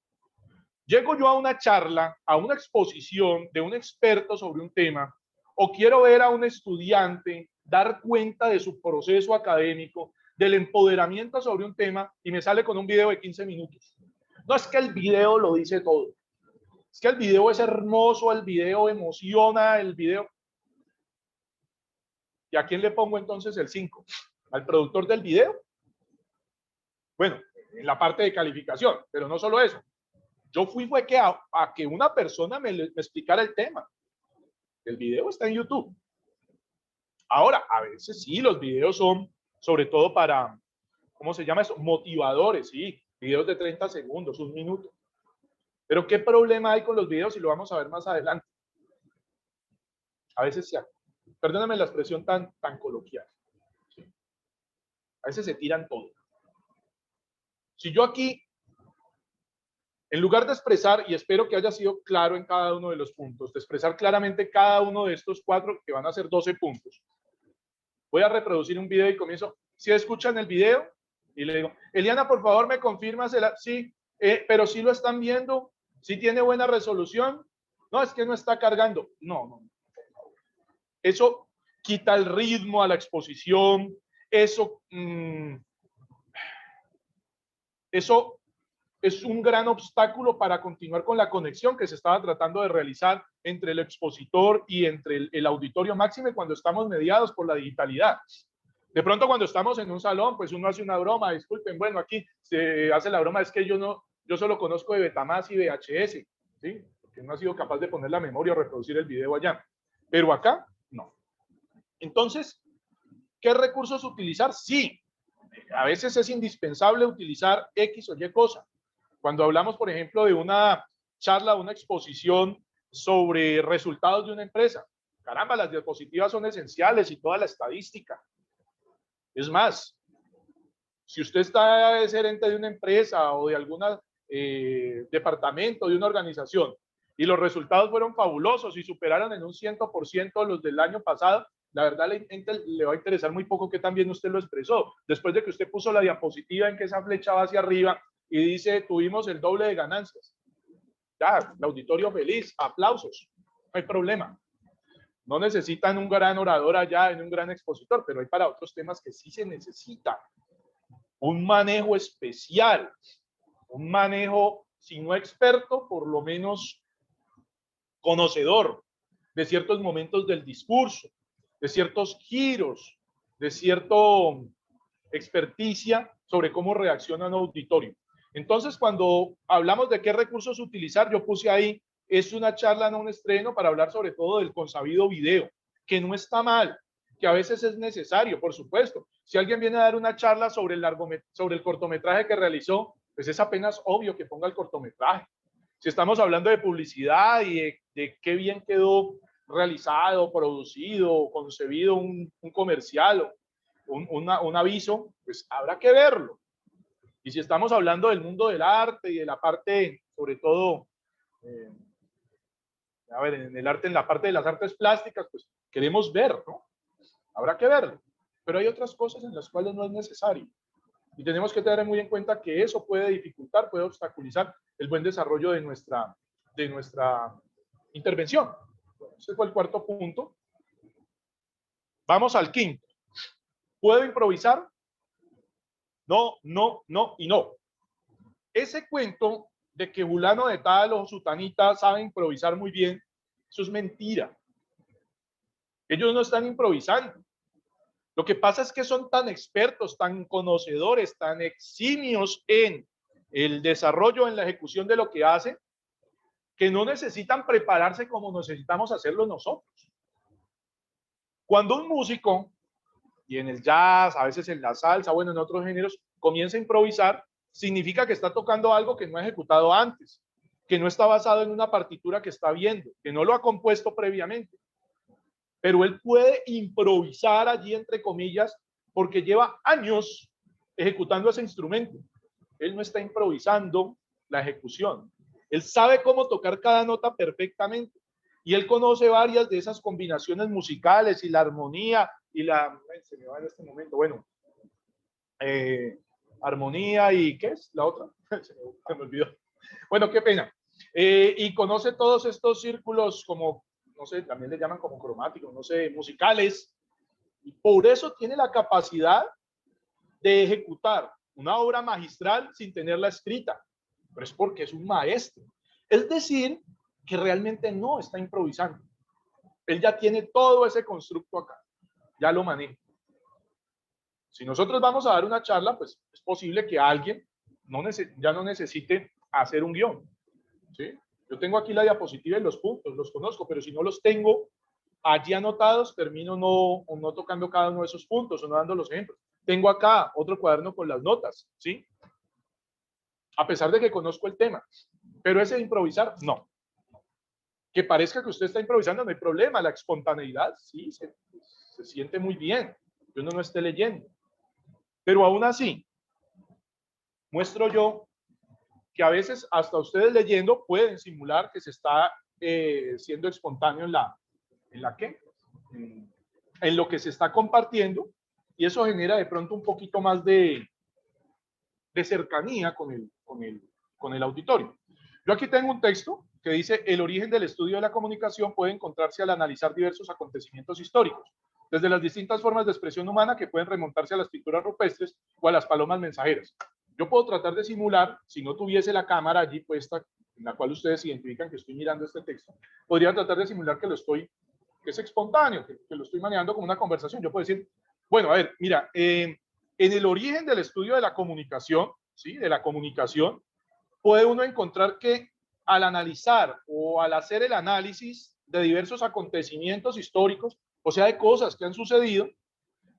Llego yo a una charla, a una exposición de un experto sobre un tema, o quiero ver a un estudiante dar cuenta de su proceso académico, del empoderamiento sobre un tema, y me sale con un video de 15 minutos. No es que el video lo dice todo. Es que el video es hermoso, el video emociona, el video... ¿Y a quién le pongo entonces el 5? ¿Al productor del video? Bueno, en la parte de calificación, pero no solo eso. Yo fue a que una persona me explicara el tema. El video está en YouTube. Ahora, a veces sí, los videos son sobre todo para, ¿cómo se llama eso? Motivadores, sí. Videos de 30 segundos, un minuto. Pero ¿qué problema hay con los videos? Y lo vamos a ver más adelante. A veces sí, perdóname la expresión tan coloquial. ¿Sí? A veces se tiran todo. Si yo aquí, en lugar de expresar, y espero que haya sido claro en cada uno de los puntos, de expresar claramente cada uno de estos 4, que van a ser 12 puntos, voy a reproducir un video y comienzo. Si escuchan el video, y le digo, Eliana, por favor, me confirmas, sí, pero sí lo están viendo, sí tiene buena resolución. No, es que no está cargando. No. Eso quita el ritmo a la exposición, eso es un gran obstáculo para continuar con la conexión que se estaba tratando de realizar entre el expositor y entre el auditorio máximo cuando estamos mediados por la digitalidad. De pronto cuando estamos en un salón, pues uno hace una broma, disculpen, bueno, aquí se hace la broma, es que yo solo conozco de Betamax y VHS, ¿sí? Porque no ha sido capaz de poner la memoria o reproducir el video allá. Pero acá, no. Entonces, ¿qué recursos utilizar? Sí, a veces es indispensable utilizar X o Y cosa. Cuando hablamos, por ejemplo, de una charla, una exposición sobre resultados de una empresa, caramba, las diapositivas son esenciales y toda la estadística. Es más, si usted es gerente de una empresa o de algún departamento, de una organización, y los resultados fueron fabulosos y superaron en un 100% los del año pasado, la verdad le va a interesar muy poco que también usted lo expresó. Después de que usted puso la diapositiva en que esa flecha va hacia arriba y dice, tuvimos el doble de ganancias. Ya, el auditorio feliz, aplausos, no hay problema. No necesitan un gran orador allá, en un gran expositor, pero hay para otros temas que sí se necesita un manejo especial, un manejo, si no experto, por lo menos conocedor de ciertos momentos del discurso, de ciertos giros, de cierta experticia sobre cómo reacciona un auditorio. Entonces, cuando hablamos de qué recursos utilizar, yo puse ahí, es una charla, no un estreno, para hablar sobre todo del consabido video, que no está mal, que a veces es necesario, por supuesto. Si alguien viene a dar una charla sobre el cortometraje que realizó, pues es apenas obvio que ponga el cortometraje. Si estamos hablando de publicidad y de qué bien quedó realizado, producido, concebido un comercial o un aviso, pues habrá que verlo. Y si estamos hablando del mundo del arte y de la parte, sobre todo, en el arte, en la parte de las artes plásticas, pues queremos ver, ¿no? Habrá que verlo. Pero hay otras cosas en las cuales no es necesario. Y tenemos que tener muy en cuenta que eso puede dificultar, puede obstaculizar el buen desarrollo de nuestra intervención. Bueno, ese fue el 4.º punto. Vamos al quinto. ¿Puedo improvisar? No, no, no y no. Ese cuento de que fulano de tal o sutanita sabe improvisar muy bien, eso es mentira. Ellos no están improvisando. Lo que pasa es que son tan expertos, tan conocedores, tan eximios en el desarrollo, en la ejecución de lo que hacen, que no necesitan prepararse como necesitamos hacerlo nosotros. Cuando un músico, y en el jazz, a veces en la salsa, bueno, en otros géneros, comienza a improvisar, significa que está tocando algo que no ha ejecutado antes, que no está basado en una partitura que está viendo, que no lo ha compuesto previamente. Pero él puede improvisar allí, entre comillas, porque lleva años ejecutando ese instrumento. Él no está improvisando la ejecución. Él sabe cómo tocar cada nota perfectamente. Y él conoce varias de esas combinaciones musicales y la armonía y la... Se me va en este momento, bueno. Armonía y... ¿qué es la otra? Se me olvidó. Bueno, qué pena. Y conoce todos estos círculos como, no sé, también le llaman como cromáticos, no sé, musicales. Y por eso tiene la capacidad de ejecutar una obra magistral sin tenerla escrita. Pero es porque es un maestro. Es decir, que realmente no está improvisando. Él ya tiene todo ese constructo acá. Ya lo maneja. Si nosotros vamos a dar una charla, pues es posible que alguien ya no necesite hacer un guión. ¿Sí? Yo tengo aquí la diapositiva y los puntos, los conozco, pero si no los tengo allí anotados, termino no tocando cada uno de esos puntos o no dando los ejemplos. Tengo acá otro cuaderno con las notas, ¿sí? A pesar de que conozco el tema. Pero ese de improvisar, no. Que parezca que usted está improvisando, no hay problema. La espontaneidad, sí, se siente muy bien que uno no esté leyendo. Pero aún así, muestro yo que a veces hasta ustedes leyendo pueden simular que se está siendo espontáneo en lo que se está compartiendo, y eso genera de pronto un poquito más de cercanía con el auditorio. Yo aquí tengo un texto que dice: el origen del estudio de la comunicación puede encontrarse al analizar diversos acontecimientos históricos, desde las distintas formas de expresión humana que pueden remontarse a las pinturas rupestres o a las palomas mensajeras. Yo puedo tratar de simular, si no tuviese la cámara allí puesta, en la cual ustedes identifican que estoy mirando este texto, podría tratar de simular que que es espontáneo, que lo estoy manejando como una conversación. Yo puedo decir, bueno, a ver, mira, en el origen del estudio de la comunicación, ¿sí? De la comunicación, puede uno encontrar que al analizar o al hacer el análisis de diversos acontecimientos históricos, o sea, de cosas que han sucedido,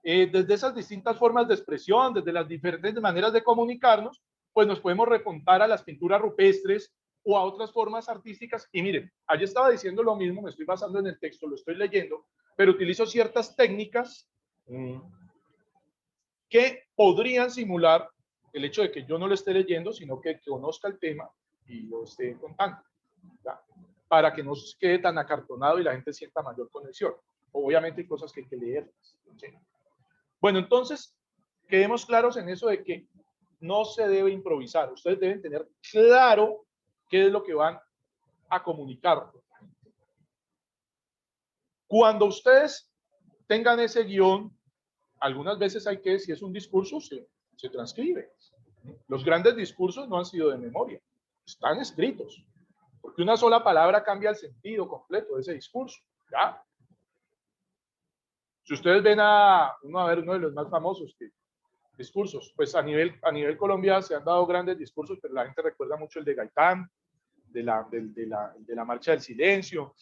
desde esas distintas formas de expresión, desde las diferentes maneras de comunicarnos, pues nos podemos remontar a las pinturas rupestres o a otras formas artísticas. Y miren, allí estaba diciendo lo mismo, me estoy basando en el texto, lo estoy leyendo, pero utilizo ciertas técnicas que podrían simular el hecho de que yo no lo esté leyendo, sino que conozca el tema y lo esté contando, ¿ya? Para que no quede tan acartonado y la gente sienta mayor conexión. Obviamente hay cosas que hay que leerlas, ¿sí? Bueno, entonces, quedemos claros en eso de que no se debe improvisar. Ustedes deben tener claro qué es lo que van a comunicar. Cuando ustedes tengan ese guión, algunas veces hay que, si es un discurso, se transcribe. Los grandes discursos no han sido de memoria, están escritos, porque una sola palabra cambia el sentido completo de ese discurso, ¿ya? Si ustedes ven uno de los más famosos discursos, pues a nivel Colombia se han dado grandes discursos, pero la gente recuerda mucho el de Gaitán, de la Marcha del Silencio.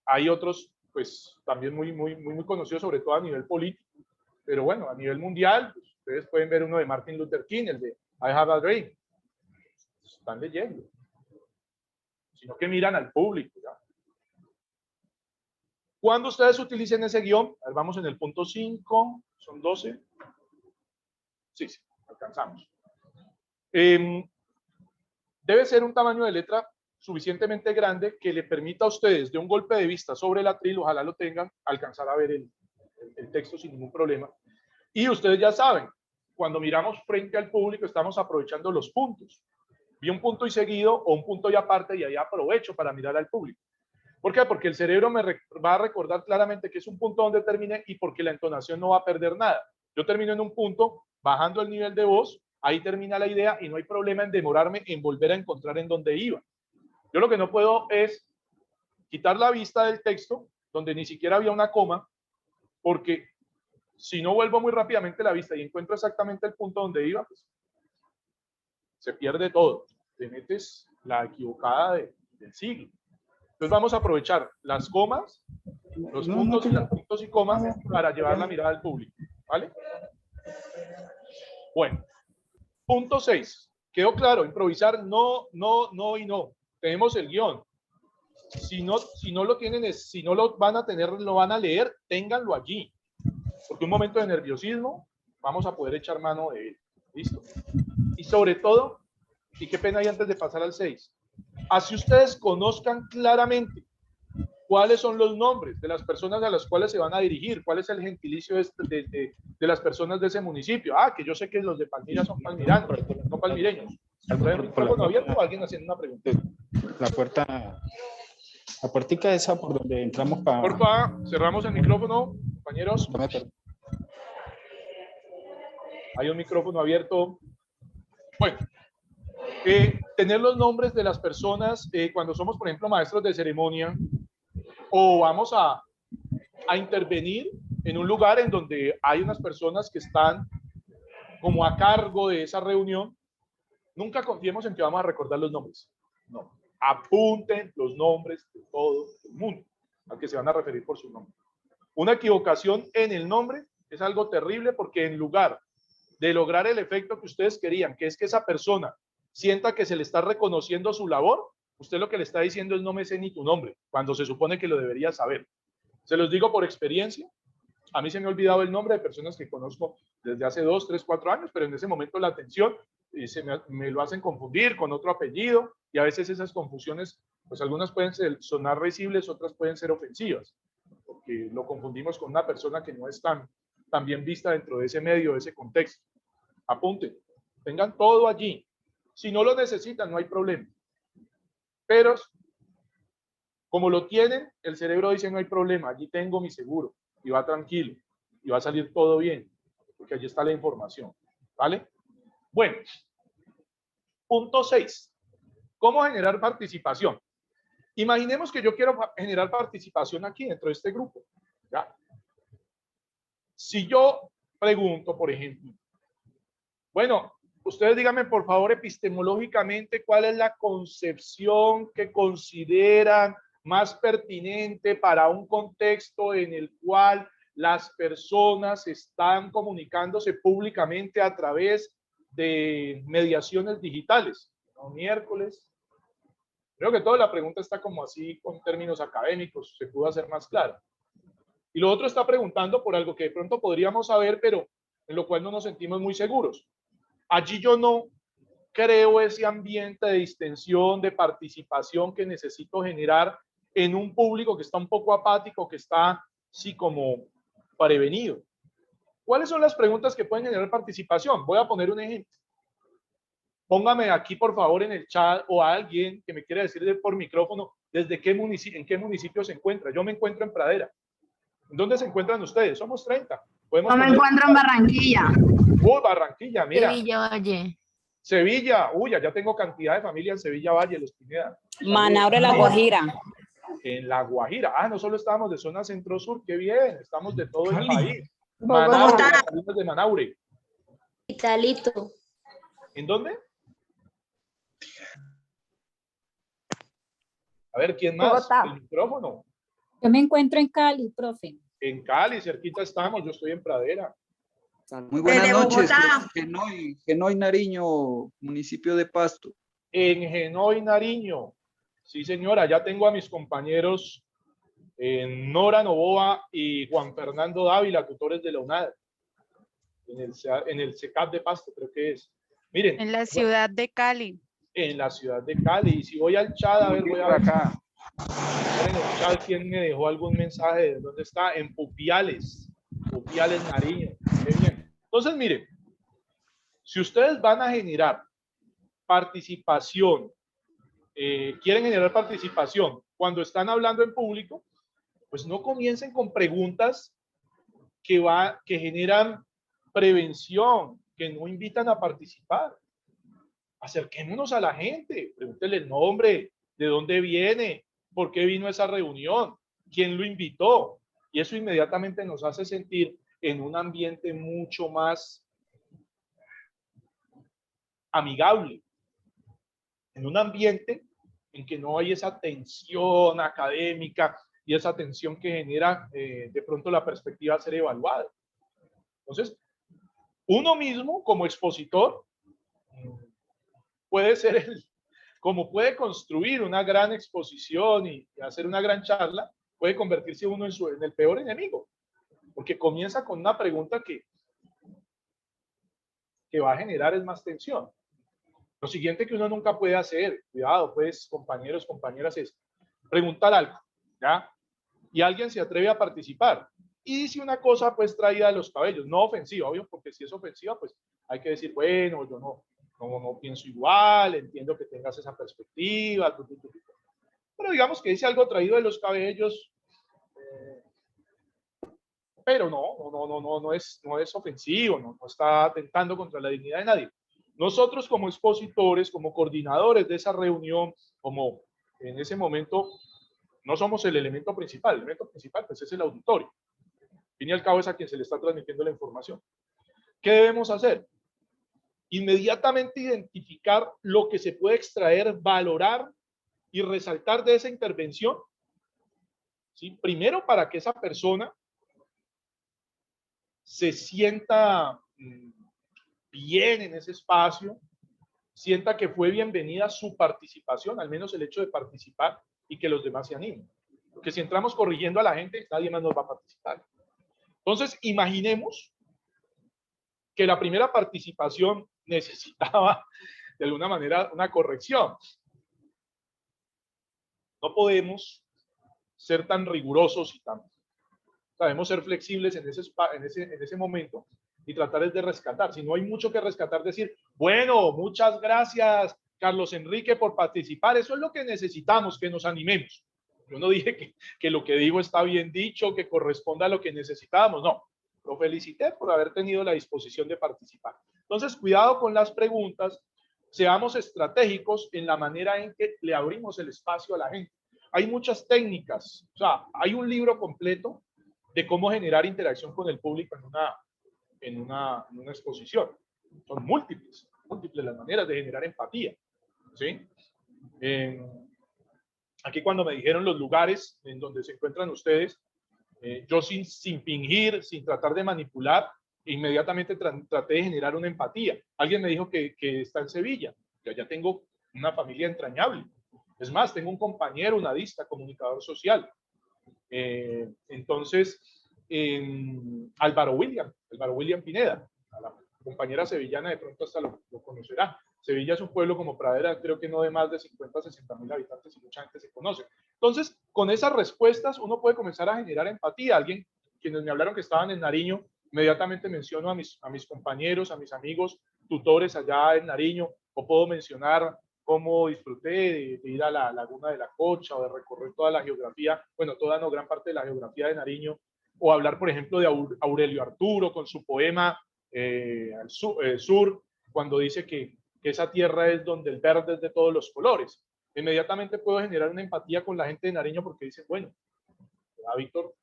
Hay otros, pues también muy conocidos, sobre todo a nivel político, pero bueno, a nivel mundial, pues, ustedes pueden ver uno de Martin Luther King, el de I Have a Dream. Están leyendo, sino que miran al público, ¿ya? Cuando ustedes utilicen ese guión, a ver, vamos en el punto 5, son 12. Sí, alcanzamos. Debe ser un tamaño de letra suficientemente grande que le permita a ustedes, de un golpe de vista sobre el atril, ojalá lo tengan, alcanzar a ver el texto sin ningún problema. Y ustedes ya saben, cuando miramos frente al público, estamos aprovechando los puntos. Vi un punto y seguido o un punto y aparte, y ahí aprovecho para mirar al público. ¿Por qué? Porque el cerebro va a recordar claramente que es un punto donde terminé y porque la entonación no va a perder nada. Yo termino en un punto, bajando el nivel de voz, ahí termina la idea y no hay problema en demorarme en volver a encontrar en dónde iba. Yo lo que no puedo es quitar la vista del texto, donde ni siquiera había una coma, porque si no vuelvo muy rápidamente la vista y encuentro exactamente el punto donde iba, pues se pierde todo. Te metes la equivocada del siglo. Entonces vamos a aprovechar las comas, los puntos y las puntos y comas para llevar la mirada al público, ¿vale? Bueno, punto 6. ¿Quedó claro? Improvisar no, no, no y no. Tenemos el guión. Si no lo tienen, si no lo van a tener, lo van a leer, ténganlo allí. Porque un momento de nerviosismo, vamos a poder echar mano de él. ¿Listo? Y sobre todo, y qué pena hay antes de pasar al 6, así ustedes conozcan claramente cuáles son los nombres de las personas a las cuales se van a dirigir, cuál es el gentilicio de las personas de ese municipio. Ah, que yo sé que los de Palmira son palmiranos, no palmireños. ¿Hay un micrófono abierto o alguien haciendo una pregunta? La puertica esa por donde entramos para... Porfa, cerramos el micrófono, compañeros. Hay un micrófono abierto. Bueno, tener los nombres de las personas cuando somos, por ejemplo, maestros de ceremonia o vamos a intervenir en un lugar en donde hay unas personas que están como a cargo de esa reunión, nunca confiemos en que vamos a recordar los nombres. No, apunten los nombres de todo el mundo al que se van a referir por su nombre. Una equivocación en el nombre es algo terrible porque en lugar de lograr el efecto que ustedes querían, que es que esa persona sienta que se le está reconociendo su labor, usted lo que le está diciendo es no me sé ni tu nombre, cuando se supone que lo debería saber. Se los digo por experiencia, a mí se me ha olvidado el nombre de personas que conozco desde hace 2, 3, 4 años, pero en ese momento la atención me lo hacen confundir con otro apellido y a veces esas confusiones, pues algunas pueden sonar risibles, otras pueden ser ofensivas, porque lo confundimos con una persona que no es tan bien vista dentro de ese medio, de ese contexto. Apunten, tengan todo allí. Si no lo necesitan, no hay problema. Pero, como lo tienen, el cerebro dice no hay problema, allí tengo mi seguro y va tranquilo y va a salir todo bien, porque allí está la información. ¿Vale? Bueno, punto 6. ¿Cómo generar participación? Imaginemos que yo quiero generar participación aquí dentro de este grupo. ¿Ya? Si yo pregunto, por ejemplo, bueno, ustedes díganme por favor epistemológicamente cuál es la concepción que consideran más pertinente para un contexto en el cual las personas están comunicándose públicamente a través de mediaciones digitales. ¿No? Miércoles. Creo que toda la pregunta está como así con términos académicos, se pudo hacer más clara. Y lo otro está preguntando por algo que de pronto podríamos saber, pero en lo cual no nos sentimos muy seguros. Allí yo no creo ese ambiente de distensión, de participación que necesito generar en un público que está un poco apático, que está así como prevenido. ¿Cuáles son las preguntas que pueden generar participación? Voy a poner un ejemplo. Póngame aquí, por favor, en el chat o a alguien que me quiera decir por micrófono desde qué municipio, en qué municipio se encuentra. Yo me encuentro en Pradera. ¿En dónde se encuentran ustedes? Somos 30. Yo me encuentro en Barranquilla. Barranquilla, mira. Sevilla Valle. Sevilla, uy, ya tengo cantidad de familia en Sevilla Valle, Los Pineda. Manaure, La Guajira. En La Guajira. Ah, no solo estábamos de zona centro-sur, qué bien, estamos de todo el país. Bogotá. Manaure, las salinas de Manaure. Italito. ¿En dónde? A ver, ¿quién más? Bogotá. El micrófono. Yo me encuentro en Cali, profe. En Cali, cerquita estamos, yo estoy en Pradera. Muy buenas Desde noches. Bogotá. Genoy, Nariño, municipio de Pasto. En Genoy, Nariño. Sí, señora, ya tengo a mis compañeros Nora Novoa y Juan Fernando Dávila, tutores de la UNAD. En el CECAP de Pasto, creo que es. Miren. En la ciudad de Cali. En la ciudad de Cali. Y si voy al chat, a ver, voy a ver acá. en el chat quién me dejó algún mensaje de dónde está. En Pupiales. Pupiales, Nariño. Qué bien. Entonces, miren, si ustedes van a generar participación, quieren generar participación cuando están hablando en público, pues no comiencen con preguntas que generan prevención, que no invitan a participar. Acerquémonos a la gente, pregúntele el nombre, de dónde viene, por qué vino a esa reunión, quién lo invitó. Y eso inmediatamente nos hace sentir en un ambiente mucho más amigable, en un ambiente en que no hay esa tensión académica y esa tensión que genera de pronto la perspectiva de ser evaluada. Entonces, uno mismo como expositor puede ser como puede construir una gran exposición y hacer una gran charla, puede convertirse uno en el peor enemigo, porque comienza con una pregunta que va a generar es más tensión. Lo siguiente que uno nunca puede hacer, cuidado pues compañeros, compañeras, es preguntar algo, ¿ya? Y alguien se atreve a participar y dice una cosa pues traída de los cabellos, no ofensiva, obvio, porque si es ofensiva pues hay que decir, bueno, yo no pienso igual, entiendo que tengas esa perspectiva, pero digamos que dice algo traído de los cabellos, pero no es ofensivo, no está atentando contra la dignidad de nadie. Nosotros como expositores, como coordinadores de esa reunión, como en ese momento no somos el elemento principal pues es el auditorio. Al fin y al cabo es a quien se le está transmitiendo la información. ¿Qué debemos hacer? Inmediatamente identificar lo que se puede extraer, valorar y resaltar de esa intervención. ¿Sí? Primero, para que esa persona se sienta bien en ese espacio, sienta que fue bienvenida su participación, al menos el hecho de participar y que los demás se animen. Porque si entramos corrigiendo a la gente, nadie más nos va a participar. Entonces, imaginemos que la primera participación necesitaba de alguna manera una corrección. No podemos ser tan rigurosos y tan... Debemos ser flexibles en ese momento y tratar de rescatar. Si no hay mucho que rescatar, decir, bueno, muchas gracias, Carlos Enrique, por participar. Eso es lo que necesitamos, que nos animemos. Yo no dije que lo que digo está bien dicho, que corresponda a lo que necesitábamos. No, lo felicité por haber tenido la disposición de participar. Entonces, cuidado con las preguntas. Seamos estratégicos en la manera en que le abrimos el espacio a la gente. Hay muchas técnicas. O sea, hay un libro completo de cómo generar interacción con el público en una exposición. Son múltiples las maneras de generar empatía. ¿Sí? Aquí cuando me dijeron los lugares en donde se encuentran ustedes, yo sin fingir, sin tratar de manipular, inmediatamente traté de generar una empatía. Alguien me dijo que está en Sevilla. Yo ya tengo una familia entrañable. Es más, tengo un compañero, nadista, comunicador social. Entonces, Álvaro William Pineda, a la compañera sevillana de pronto hasta lo conocerá. Sevilla es un pueblo como Pradera, creo que no de más de 50, 60 mil habitantes y mucha gente se conoce. Entonces, con esas respuestas uno puede comenzar a generar empatía. Quienes me hablaron que estaban en Nariño, inmediatamente menciono a mis compañeros, a mis amigos, tutores allá en Nariño, o puedo mencionar cómo disfruté de ir a la Laguna de la Cocha o de recorrer toda la geografía, bueno, toda no, gran parte de la geografía de Nariño, o hablar, por ejemplo, de Aurelio Arturo con su poema al sur, cuando dice que esa tierra es donde el verde es de todos los colores. Inmediatamente puedo generar una empatía con la gente de Nariño porque dicen, bueno, a Víctor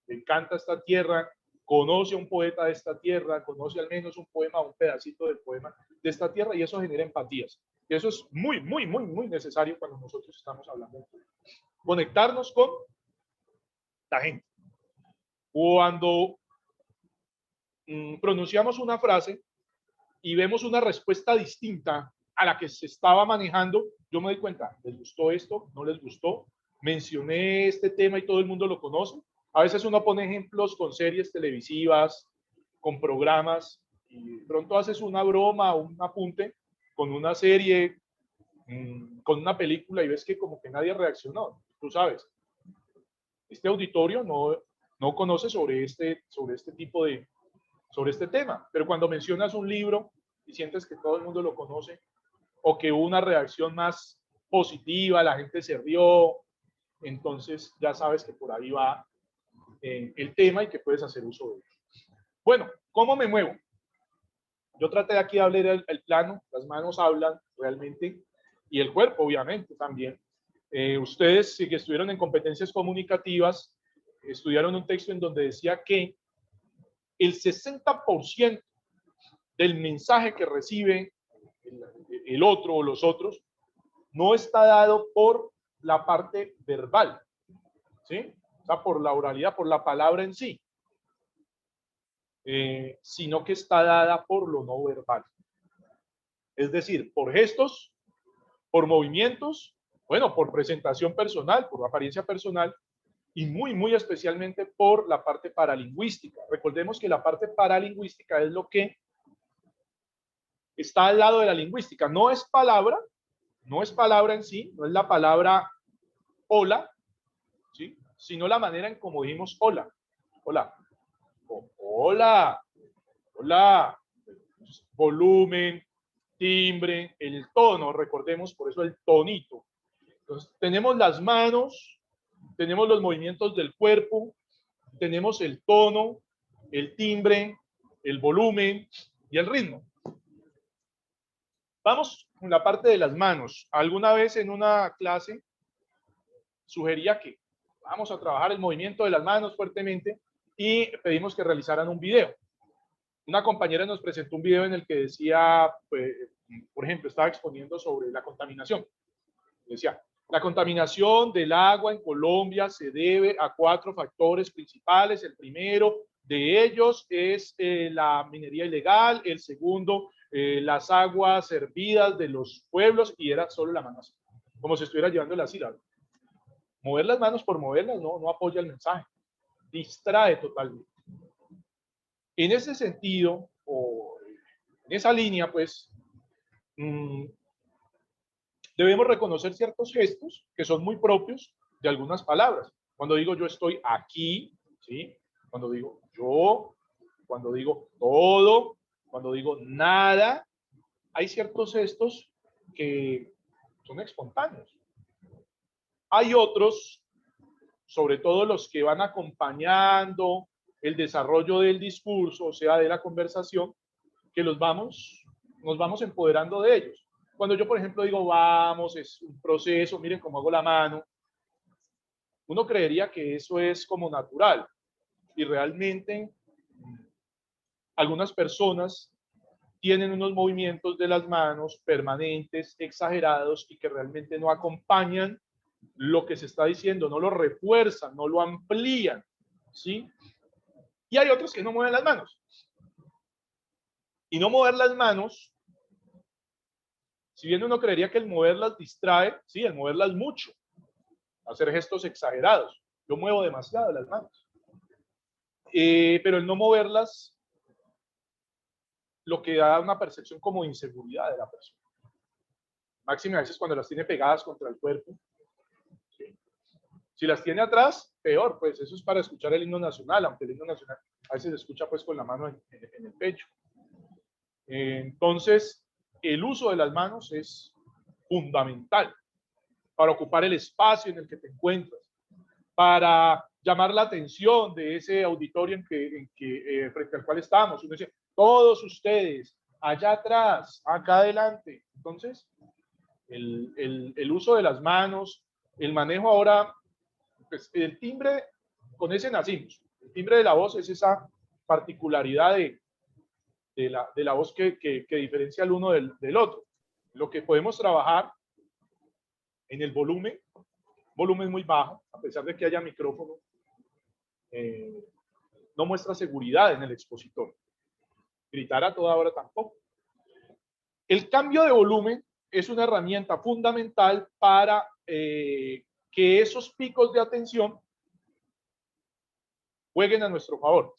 le encanta esta tierra, conoce a un poeta de esta tierra, conoce al menos un poema, un pedacito del poema de esta tierra, y eso genera empatías. Y eso es muy necesario cuando nosotros estamos hablando de conectarnos con la gente. Cuando pronunciamos una frase y vemos una respuesta distinta a la que se estaba manejando, yo me doy cuenta, ¿les gustó esto? ¿No les gustó? Mencioné este tema y todo el mundo lo conoce. A veces uno pone ejemplos con series televisivas, con programas, y pronto haces una broma o un apunte con una serie, con una película, y ves que como que nadie reaccionó. Tú sabes, este auditorio no conoce sobre este tema, pero cuando mencionas un libro y sientes que todo el mundo lo conoce, o que hubo una reacción más positiva, la gente se rió, entonces ya sabes que por ahí va el tema y que puedes hacer uso de él. Bueno, ¿cómo me muevo? Yo traté de aquí de hablar el plano, las manos hablan realmente y el cuerpo obviamente también. Ustedes, si que estuvieron en competencias comunicativas, estudiaron un texto en donde decía que el 60% del mensaje que recibe el otro o los otros no está dado por la parte verbal, ¿sí? O sea, por la oralidad, por la palabra en sí, sino que está dada por lo no verbal. Es decir, por gestos, por movimientos, bueno, por presentación personal, por apariencia personal, y muy especialmente por la parte paralingüística. Recordemos que la parte paralingüística es lo que está al lado de la lingüística. No es palabra en sí, no es la palabra hola, ¿sí? Sino la manera en cómo dijimos hola. Hola. Hola. Hola. Volumen, timbre, el tono, recordemos, por eso el tonito. Entonces, tenemos las manos, tenemos los movimientos del cuerpo, tenemos el tono, el timbre, el volumen y el ritmo. Vamos con la parte de las manos. Alguna vez en una clase sugería que vamos a trabajar el movimiento de las manos fuertemente y pedimos que realizaran un video. Una compañera nos presentó un video en el que decía, pues, por ejemplo, estaba exponiendo sobre la contaminación. Decía, la contaminación del agua en Colombia se debe a 4 factores principales. El primero de ellos es la minería ilegal. El segundo, las aguas hervidas de los pueblos, y era solo la mano así, como si estuviera llevando la sílaba. Mover las manos por moverlas no apoya el mensaje, distrae totalmente. En ese sentido, o en esa línea, pues, debemos reconocer ciertos gestos que son muy propios de algunas palabras. Cuando digo yo estoy aquí, ¿sí? Cuando digo yo, cuando digo todo, cuando digo nada, hay ciertos gestos que son espontáneos. Hay otros, sobre todo los que van acompañando el desarrollo del discurso, o sea, de la conversación, que nos vamos empoderando de ellos. Cuando yo, por ejemplo, digo vamos, es un proceso, miren cómo hago la mano, uno creería que eso es como natural, y realmente algunas personas tienen unos movimientos de las manos permanentes, exagerados, y que realmente no acompañan lo que se está diciendo, no lo refuerzan, no lo amplían, ¿sí? Y hay otros que no mueven las manos. Y no mover las manos, si bien uno creería que el moverlas distrae, sí, el moverlas mucho, hacer gestos exagerados. Yo muevo demasiado las manos. Pero el no moverlas, lo que da una percepción como de inseguridad de la persona. Máxime a veces cuando las tiene pegadas contra el cuerpo. ¿Sí? Si las tiene atrás, peor, pues eso es para escuchar el himno nacional, aunque el himno nacional a veces se escucha pues con la mano en el pecho. Entonces, el uso de las manos es fundamental para ocupar el espacio en el que te encuentras, para llamar la atención de ese auditorio frente al cual estamos. Uno dice, todos ustedes, allá atrás, acá adelante. Entonces, el uso de las manos, el manejo ahora, pues el timbre, con ese nacimos. El timbre de la voz es esa particularidad de la voz que diferencia el uno del otro. Lo que podemos trabajar en el volumen muy bajo, a pesar de que haya micrófono, no muestra seguridad en el expositor. Gritar a toda hora tampoco. El cambio de volumen es una herramienta fundamental para que esos picos de atención jueguen a nuestro favor.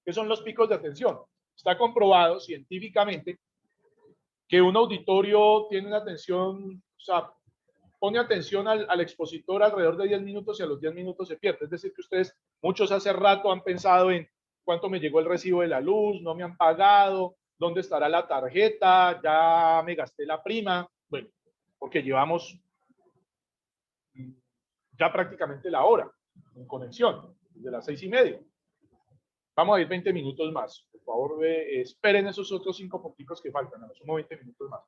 ¿Qué son los picos de atención? Está comprobado científicamente que un auditorio tiene una atención, o sea, pone atención al expositor alrededor de 10 minutos y a los 10 minutos se pierde. Es decir, que ustedes, muchos hace rato han pensado en cuánto me llegó el recibo de la luz, no me han pagado, dónde estará la tarjeta, ya me gasté la prima. Bueno, porque llevamos ya prácticamente la hora en conexión, desde las 6:30. Vamos a ir 20 minutos más. Por favor, esperen esos otros 5 punticos que faltan. Asumo 20 minutos más.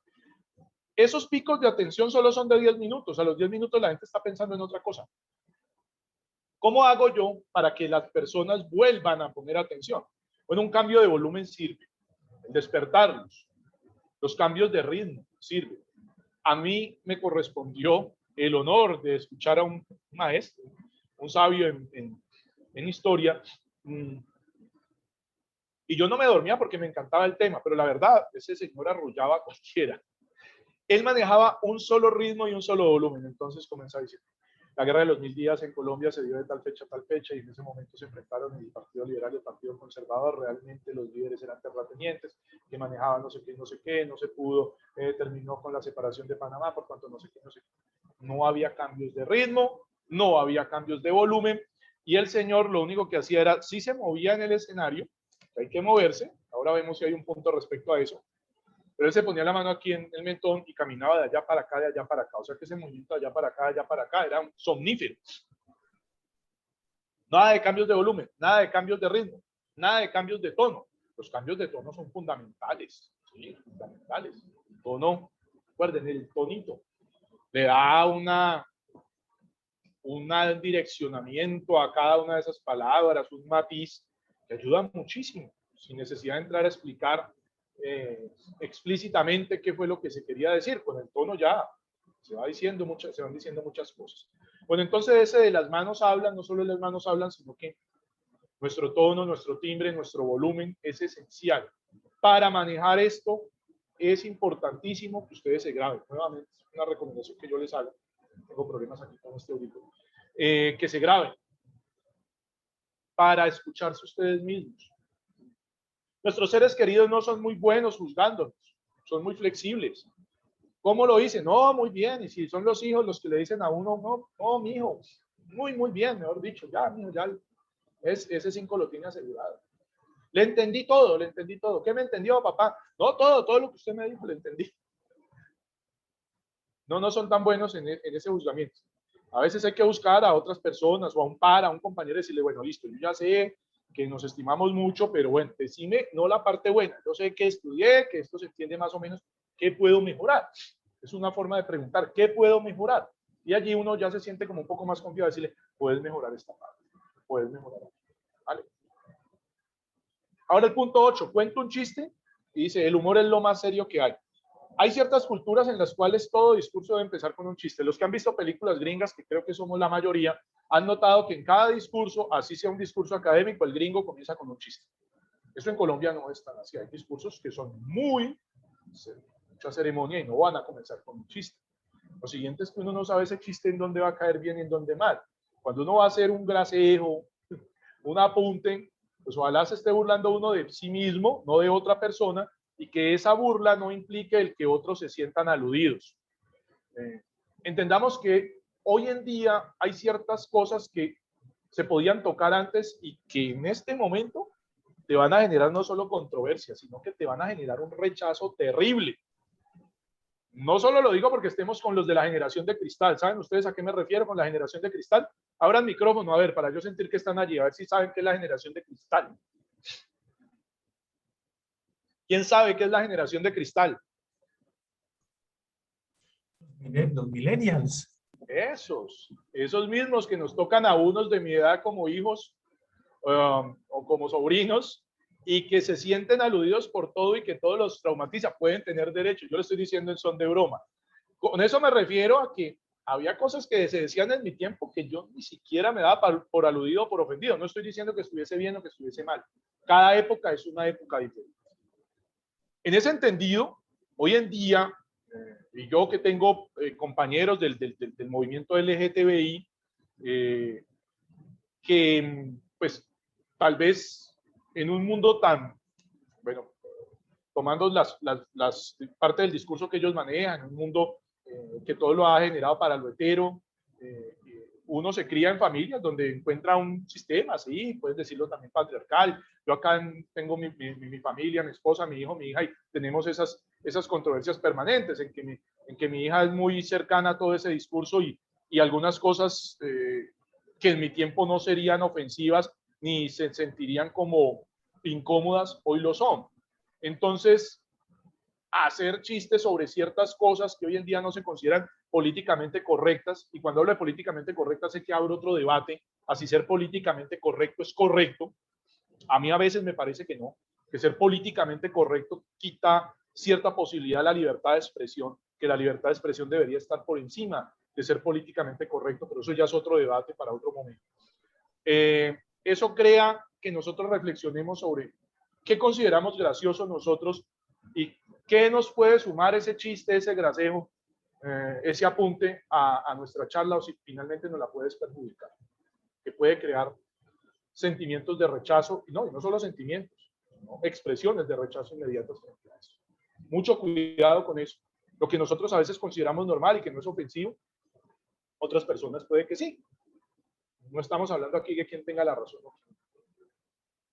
Esos picos de atención solo son de 10 minutos. A los 10 minutos la gente está pensando en otra cosa. ¿Cómo hago yo para que las personas vuelvan a poner atención? Bueno, un cambio de volumen sirve. El despertarlos. Los cambios de ritmo sirven. A mí me correspondió el honor de escuchar a un maestro, un sabio en historia, y yo no me dormía porque me encantaba el tema, pero la verdad, ese señor arrullaba a cualquiera. Él manejaba un solo ritmo y un solo volumen, entonces comenzaba diciendo, la guerra de los 1000 días en Colombia se dio de tal fecha a tal fecha, y en ese momento se enfrentaron el Partido Liberal y el Partido Conservador. Realmente los líderes eran terratenientes que manejaban no sé qué, no sé qué, no se pudo, terminó con la separación de Panamá, por tanto no sé qué, no sé qué. No había cambios de ritmo, no había cambios de volumen, y el señor lo único que hacía era, sí se movía en el escenario, hay que moverse, ahora vemos si hay un punto respecto a eso, pero él se ponía la mano aquí en el mentón y caminaba de allá para acá, de allá para acá, o sea que ese movimiento de allá para acá, era un somnífero. Nada de cambios de volumen, nada de cambios de ritmo, nada de cambios de tono. Los cambios de tono son fundamentales, ¿sí? Fundamentales. El tono, recuerden, el tonito le da un direccionamiento a cada una de esas palabras, un matiz que ayuda muchísimo, sin necesidad de entrar a explicar explícitamente qué fue lo que se quería decir. Con el tono ya se van diciendo muchas cosas. Bueno, entonces ese de las manos hablan, no solo las manos hablan, sino que nuestro tono, nuestro timbre, nuestro volumen es esencial. Para manejar esto es importantísimo que ustedes se graben. Nuevamente, es una recomendación que yo les hago. Tengo problemas aquí con este audífono. Que se graben para escucharse ustedes mismos. Nuestros seres queridos no son muy buenos juzgándonos, son muy flexibles. ¿Cómo lo dicen? No, muy bien. Y si son los hijos los que le dicen a uno, no, mi hijo, muy bien, mejor dicho, ya, mijo, ya, ese 5 lo tiene asegurado. Le entendí todo. ¿Qué me entendió, papá? No, todo lo que usted me dijo, le entendí. No son tan buenos en ese juzgamiento. A veces hay que buscar a otras personas o a un par, a un compañero y decirle, bueno, listo, yo ya sé que nos estimamos mucho, pero bueno, decime no la parte buena. Yo sé que estudié, que esto se entiende más o menos, ¿qué puedo mejorar? Es una forma de preguntar, ¿qué puedo mejorar? Y allí uno ya se siente como un poco más confiado, decirle, puedes mejorar esta parte, puedes mejorar. ¿Vale? Ahora el punto 8, cuento un chiste y dice, el humor es lo más serio que hay. Hay ciertas culturas en las cuales todo discurso debe empezar con un chiste. Los que han visto películas gringas, que creo que somos la mayoría, han notado que en cada discurso, así sea un discurso académico, el gringo comienza con un chiste. Eso en Colombia no es tan así. Hay discursos que son mucha ceremonia y no van a comenzar con un chiste. Lo siguiente es que uno no sabe ese chiste en dónde va a caer bien y en dónde mal. Cuando uno va a hacer un gracejo, un apunte, pues ojalá se esté burlando uno de sí mismo, no de otra persona, y que esa burla no implique el que otros se sientan aludidos. Entendamos que hoy en día hay ciertas cosas que se podían tocar antes y que en este momento te van a generar no solo controversia, sino que te van a generar un rechazo terrible. No solo lo digo porque estemos con los de la generación de cristal. ¿Saben ustedes a qué me refiero con la generación de cristal? Abran micrófono, a ver, para yo sentir que están allí, a ver si saben qué es la generación de cristal. ¿Quién sabe qué es la generación de cristal? Los millennials. Esos mismos que nos tocan a unos de mi edad como hijos o como sobrinos y que se sienten aludidos por todo y que todo los traumatiza. Pueden tener derecho. Yo lo estoy diciendo en son de broma. Con eso me refiero a que había cosas que se decían en mi tiempo que yo ni siquiera me daba por aludido o por ofendido. No estoy diciendo que estuviese bien o que estuviese mal. Cada época es una época diferente. En ese entendido, hoy en día, y yo que tengo compañeros del movimiento LGTBI, que pues tal vez en un mundo tan, bueno, tomando las parte del discurso que ellos manejan, un mundo que todo lo ha generado para lo hetero, uno se cría en familias donde encuentra un sistema, sí, puedes decirlo también patriarcal. Yo acá tengo mi familia, mi esposa, mi hijo, mi hija, y tenemos esas controversias permanentes en que mi hija es muy cercana a todo ese discurso y algunas cosas que en mi tiempo no serían ofensivas ni se sentirían como incómodas, hoy lo son. Entonces, hacer chistes sobre ciertas cosas que hoy en día no se consideran políticamente correctas, y cuando hablo de políticamente correctas sé que abro otro debate, así ser políticamente correcto es correcto. A mí a veces me parece que no, que ser políticamente correcto quita cierta posibilidad de la libertad de expresión, que la libertad de expresión debería estar por encima de ser políticamente correcto, pero eso ya es otro debate para otro momento. Eso crea que nosotros reflexionemos sobre qué consideramos gracioso nosotros y qué nos puede sumar ese chiste, ese gracejo, ese apunte a nuestra charla, o si finalmente nos la puedes perjudicar, que puede crear sentimientos de rechazo, y no solo sentimientos, ¿no? Expresiones de rechazo inmediatas frente a eso. Mucho cuidado con eso. Lo que nosotros a veces consideramos normal y que no es ofensivo, otras personas puede que sí. No estamos hablando aquí de quién tenga la razón.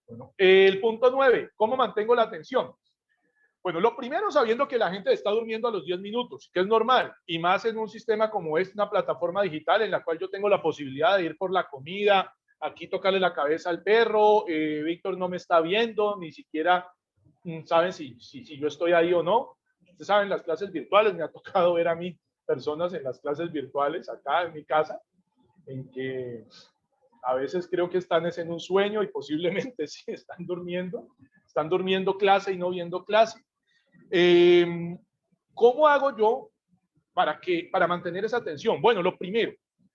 Bueno, el punto 9, ¿cómo mantengo la atención? Bueno, lo primero, sabiendo que la gente está durmiendo a los 10 minutos, que es normal, y más en un sistema como este, una plataforma digital en la cual yo tengo la posibilidad de ir por la comida, aquí tocarle la cabeza al perro, Víctor no me está viendo, ni siquiera saben si yo estoy ahí o no. Ustedes saben, las clases virtuales, me ha tocado ver a mí personas en las clases virtuales acá en mi casa, en que a veces creo que están en un sueño y posiblemente sí están durmiendo clase y no viendo clase. ¿Cómo hago yo para mantener esa atención? Bueno, lo primero,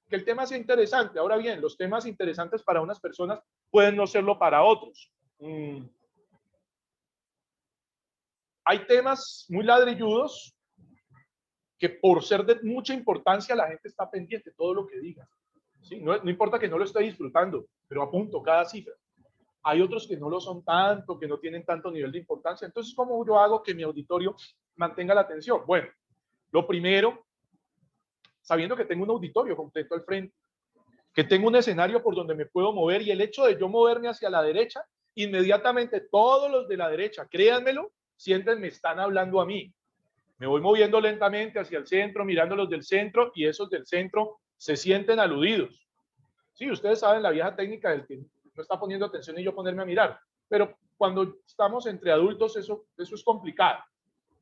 que el tema sea interesante. Ahora bien, los temas interesantes para unas personas pueden no serlo para otros. Hay temas muy ladrilludos que por ser de mucha importancia la gente está pendiente de todo lo que diga. ¿Sí? No importa que no lo esté disfrutando, pero apunto cada cifra. Hay otros que no lo son tanto, que no tienen tanto nivel de importancia. Entonces, ¿cómo yo hago que mi auditorio mantenga la atención? Bueno, lo primero, sabiendo que tengo un auditorio completo al frente, que tengo un escenario por donde me puedo mover, y el hecho de yo moverme hacia la derecha, inmediatamente todos los de la derecha, créanmelo, sienten me están hablando a mí. Me voy moviendo lentamente hacia el centro, mirando los del centro, y esos del centro se sienten aludidos. Sí, ustedes saben la vieja técnica del que no está poniendo atención y yo ponerme a mirar, pero cuando estamos entre adultos eso es complicado,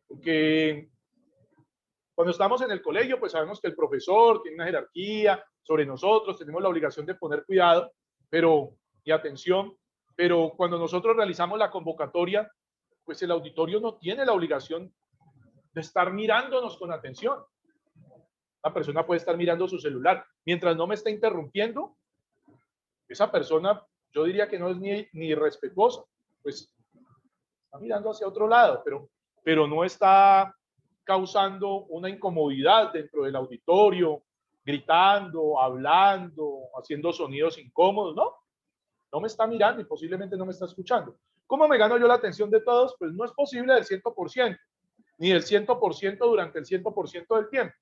porque cuando estamos en el colegio pues sabemos que el profesor tiene una jerarquía sobre nosotros, tenemos la obligación de poner cuidado y atención, pero cuando nosotros realizamos la convocatoria, pues el auditorio no tiene la obligación de estar mirándonos con atención. La persona puede estar mirando su celular mientras no me está interrumpiendo. Esa persona, yo diría que no es ni respetuosa, pues está mirando hacia otro lado, pero no está causando una incomodidad dentro del auditorio, gritando, hablando, haciendo sonidos incómodos, no me está mirando y posiblemente no me está escuchando. ¿Cómo me gano yo la atención de todos? Pues no es posible del 100%, ni del 100% durante el 100% del tiempo.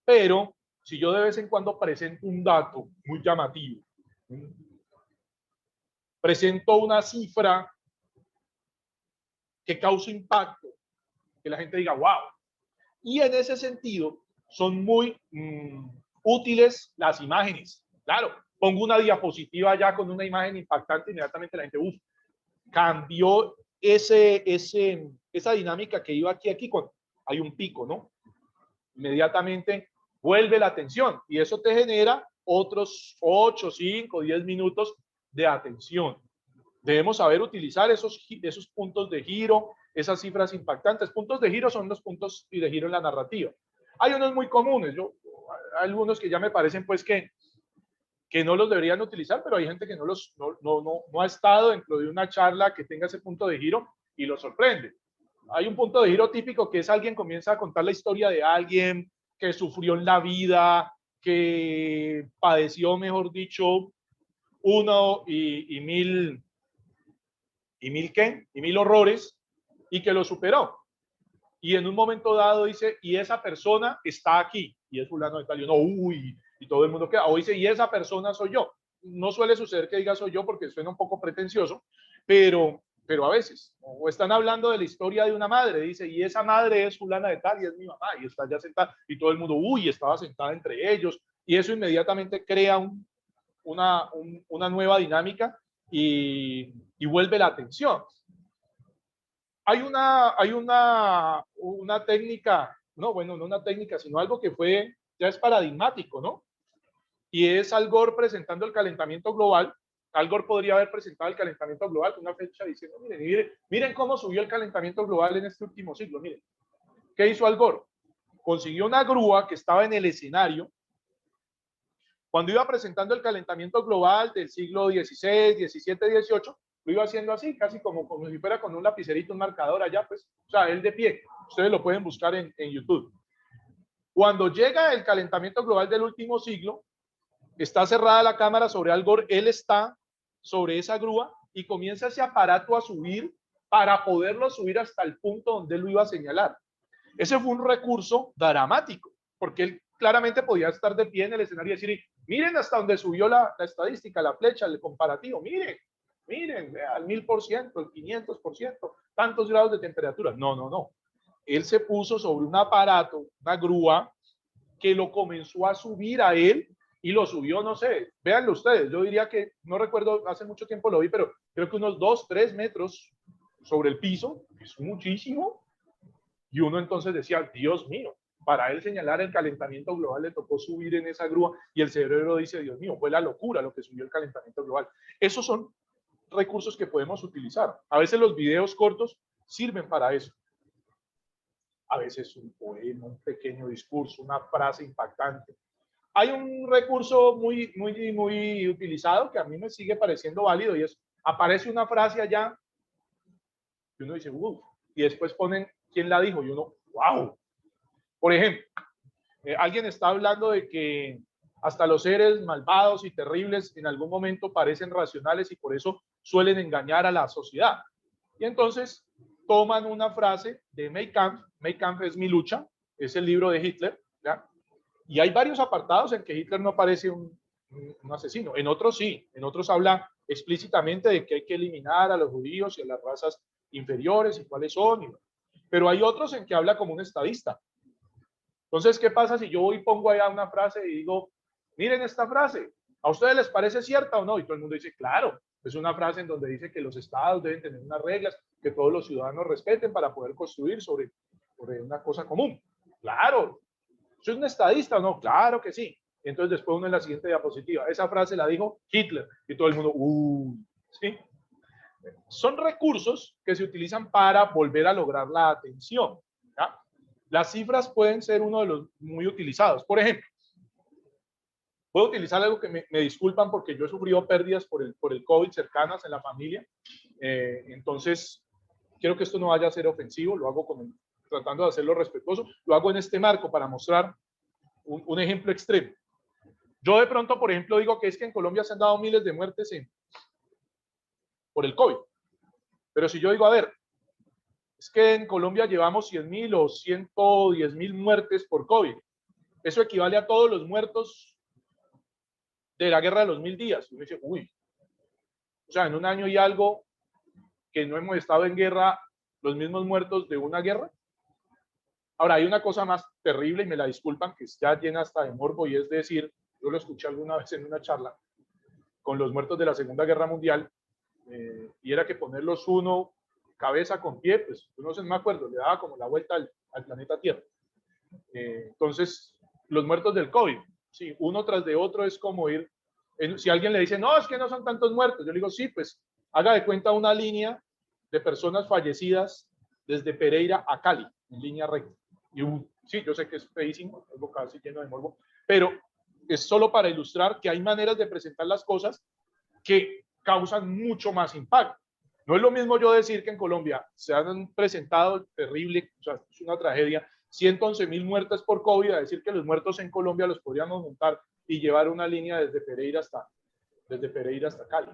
Pero si yo de vez en cuando presento un dato muy llamativo, presento una cifra que cause impacto, que la gente diga, wow. Y en ese sentido son muy útiles las imágenes. Claro, pongo una diapositiva ya con una imagen impactante, inmediatamente la gente, cambió esa dinámica que iba aquí cuando hay un pico, ¿no? Inmediatamente vuelve la atención y eso te genera otros 8, 5, 10 minutos de atención. Debemos saber utilizar esos puntos de giro, esas cifras impactantes. Puntos de giro son los puntos de giro en la narrativa. Hay unos muy comunes, algunos que ya me parecen pues que no los deberían utilizar, pero hay gente que no ha estado dentro de una charla que tenga ese punto de giro y lo sorprende. Hay un punto de giro típico que es alguien comienza a contar la historia de alguien que sufrió en la vida, que padeció, mejor dicho, mil horrores y que lo superó. Y en un momento dado dice, y esa persona está aquí, y es fulano de tal, y Y todo el mundo queda, o dice, y esa persona soy yo. No suele suceder que diga soy yo porque suena un poco pretencioso, pero a veces, o están hablando de la historia de una madre, dice, y esa madre es fulana de tal y es mi mamá, y está ya sentada, y todo el mundo, uy, estaba sentada entre ellos, y eso inmediatamente crea una nueva dinámica y vuelve la atención. Hay una técnica, no, bueno, no una técnica, sino algo que ya es paradigmático, ¿no? Y es Al Gore presentando el calentamiento global. Al Gore podría haber presentado el calentamiento global con una fecha diciendo, miren cómo subió el calentamiento global en este último siglo, miren. ¿Qué hizo Al Gore? Consiguió una grúa que estaba en el escenario cuando iba presentando el calentamiento global del siglo XVI, XVII, XVIII, lo iba haciendo así, casi como si fuera con un lapicerito, un marcador allá, pues, o sea, él de pie. Ustedes lo pueden buscar en YouTube. Cuando llega el calentamiento global del último siglo, está cerrada la cámara sobre Al Gore, él está sobre esa grúa y comienza ese aparato a subir para poderlo subir hasta el punto donde él lo iba a señalar. Ese fue un recurso dramático, porque él claramente podía estar de pie en el escenario y decir, miren hasta donde subió la estadística, la flecha, el comparativo, miren, al 1000%, el 500%, tantos grados de temperatura. No. Él se puso sobre un aparato, una grúa, que lo comenzó a subir a él y lo subió, no sé, véanlo ustedes, yo diría que, no recuerdo, hace mucho tiempo lo vi, pero creo que unos 2-3 metros sobre el piso, es muchísimo. Y uno entonces decía, Dios mío, para él señalar el calentamiento global le tocó subir en esa grúa y el cerebro dice, Dios mío, fue la locura lo que subió el calentamiento global. Esos son recursos que podemos utilizar. A veces los videos cortos sirven para eso. A veces un poema, un pequeño discurso, una frase impactante. Hay un recurso muy utilizado que a mí me sigue pareciendo válido y es, aparece una frase allá y uno dice, uff, y después ponen quién la dijo y uno, wow. Por ejemplo, alguien está hablando de que hasta los seres malvados y terribles en algún momento parecen racionales y por eso suelen engañar a la sociedad. Y entonces toman una frase de Mein Kampf. Mein Kampf es mi lucha, es el libro de Hitler, ¿ya? Y hay varios apartados en que Hitler no parece un asesino. En otros sí, en otros habla explícitamente de que hay que eliminar a los judíos y a las razas inferiores y cuáles son. Pero hay otros en que habla como un estadista. Entonces, ¿qué pasa si yo voy y pongo allá una frase y digo, miren esta frase, ¿a ustedes les parece cierta o no? Y todo el mundo dice, claro, es una frase en donde dice que los estados deben tener unas reglas que todos los ciudadanos respeten para poder construir sobre una cosa común. Claro. ¿Soy un estadista o no? Claro que sí. Y entonces después uno en la siguiente diapositiva, esa frase la dijo Hitler y todo el mundo, ¿sí? Son recursos que se utilizan para volver a lograr la atención, ¿ya? Las cifras pueden ser uno de los muy utilizados. Por ejemplo, puedo utilizar algo que me disculpan porque yo he sufrido pérdidas por el COVID cercanas en la familia. Entonces, quiero que esto no vaya a ser ofensivo, lo hago tratando de hacerlo respetuoso, lo hago en este marco para mostrar un ejemplo extremo. Yo de pronto, por ejemplo, digo que es que en Colombia se han dado miles de muertes por el COVID. Pero si yo digo, a ver, es que en Colombia llevamos 100.000 o 110.000 muertes por COVID. Eso equivale a todos los muertos de la guerra de los 1000 días. Y uno dice, uy, o sea, en un año y algo que no hemos estado en guerra, los mismos muertos de una guerra. Ahora, hay una cosa más terrible, y me la disculpan, que está llena hasta de morbo, y es decir, yo lo escuché alguna vez en una charla con los muertos de la Segunda Guerra Mundial, y era que ponerlos uno cabeza con pie, pues no sé, no me acuerdo, le daba como la vuelta al planeta Tierra. Entonces, los muertos del COVID, sí, uno tras de otro es como ir, si alguien le dice, no, es que no son tantos muertos, yo le digo, sí, pues haga de cuenta una línea de personas fallecidas desde Pereira a Cali, en línea recta. Y sí, yo sé que es feísimo, algo casi lleno de morbo, pero es solo para ilustrar que hay maneras de presentar las cosas que causan mucho más impacto. No es lo mismo yo decir que en Colombia se han presentado terrible, o sea, es una tragedia, 111.000 muertes por COVID, a decir que los muertos en Colombia los podríamos montar y llevar una línea desde Pereira hasta Cali.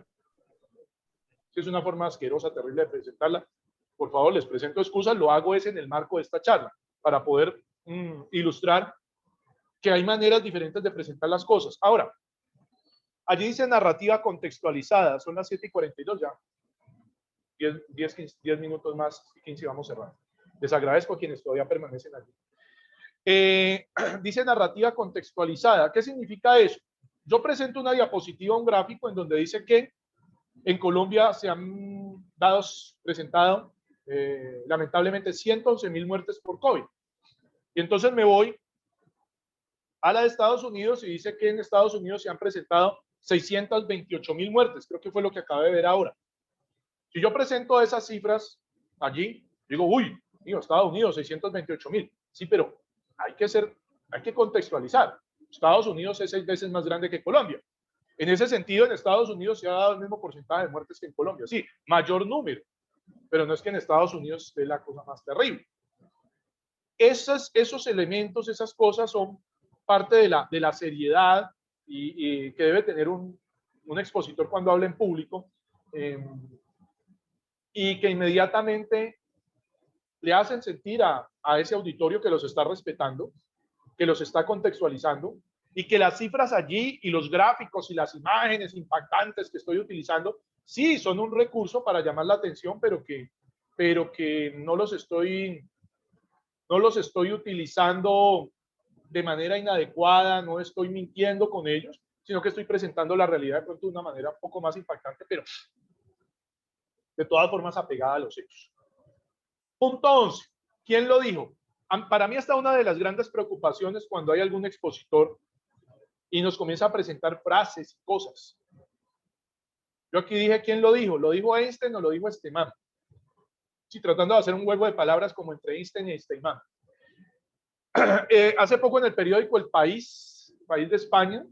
Es una forma asquerosa, terrible de presentarla. Por favor, les presento excusas, lo hago es en el marco de esta charla, para poder ilustrar que hay maneras diferentes de presentar las cosas. Ahora, allí dice narrativa contextualizada, son las 7:42 ya. 10 minutos más, 15 vamos cerrando. Les agradezco a quienes todavía permanecen allí. Dice narrativa contextualizada. ¿Qué significa eso? Yo presento una diapositiva, un gráfico en donde dice que en Colombia se han presentado lamentablemente 111.000 muertes por COVID. Y entonces me voy a la de Estados Unidos y dice que en Estados Unidos se han presentado 628.000 muertes. Creo que fue lo que acabé de ver ahora. Si yo presento esas cifras allí, digo, uy, digo, Estados Unidos, 628.000. Sí, pero hay que contextualizar. Estados Unidos es 6 veces más grande que Colombia. En ese sentido, en Estados Unidos se ha dado el mismo porcentaje de muertes que en Colombia. Sí, mayor número, pero no es que en Estados Unidos esté la cosa más terrible. Esos elementos, esas cosas son parte de la seriedad y que debe tener un expositor cuando habla en público, y que inmediatamente le hacen sentir a ese auditorio que los está respetando, que los está contextualizando, y que las cifras allí y los gráficos y las imágenes impactantes que estoy utilizando, sí, son un recurso para llamar la atención, pero que no los estoy utilizando de manera inadecuada, no estoy mintiendo con ellos, sino que estoy presentando la realidad de pronto de una manera un poco más impactante, pero de todas formas apegada a los hechos. Punto 11. ¿Quién lo dijo? Para mí esta es una de las grandes preocupaciones cuando hay algún expositor y nos comienza a presentar frases y cosas. Yo aquí dije, ¿quién lo dijo? ¿Lo dijo Einstein o lo dijo Steinman? Sí, tratando de hacer un juego de palabras como entre Einstein y Steinman. Hace poco en el periódico El País de España,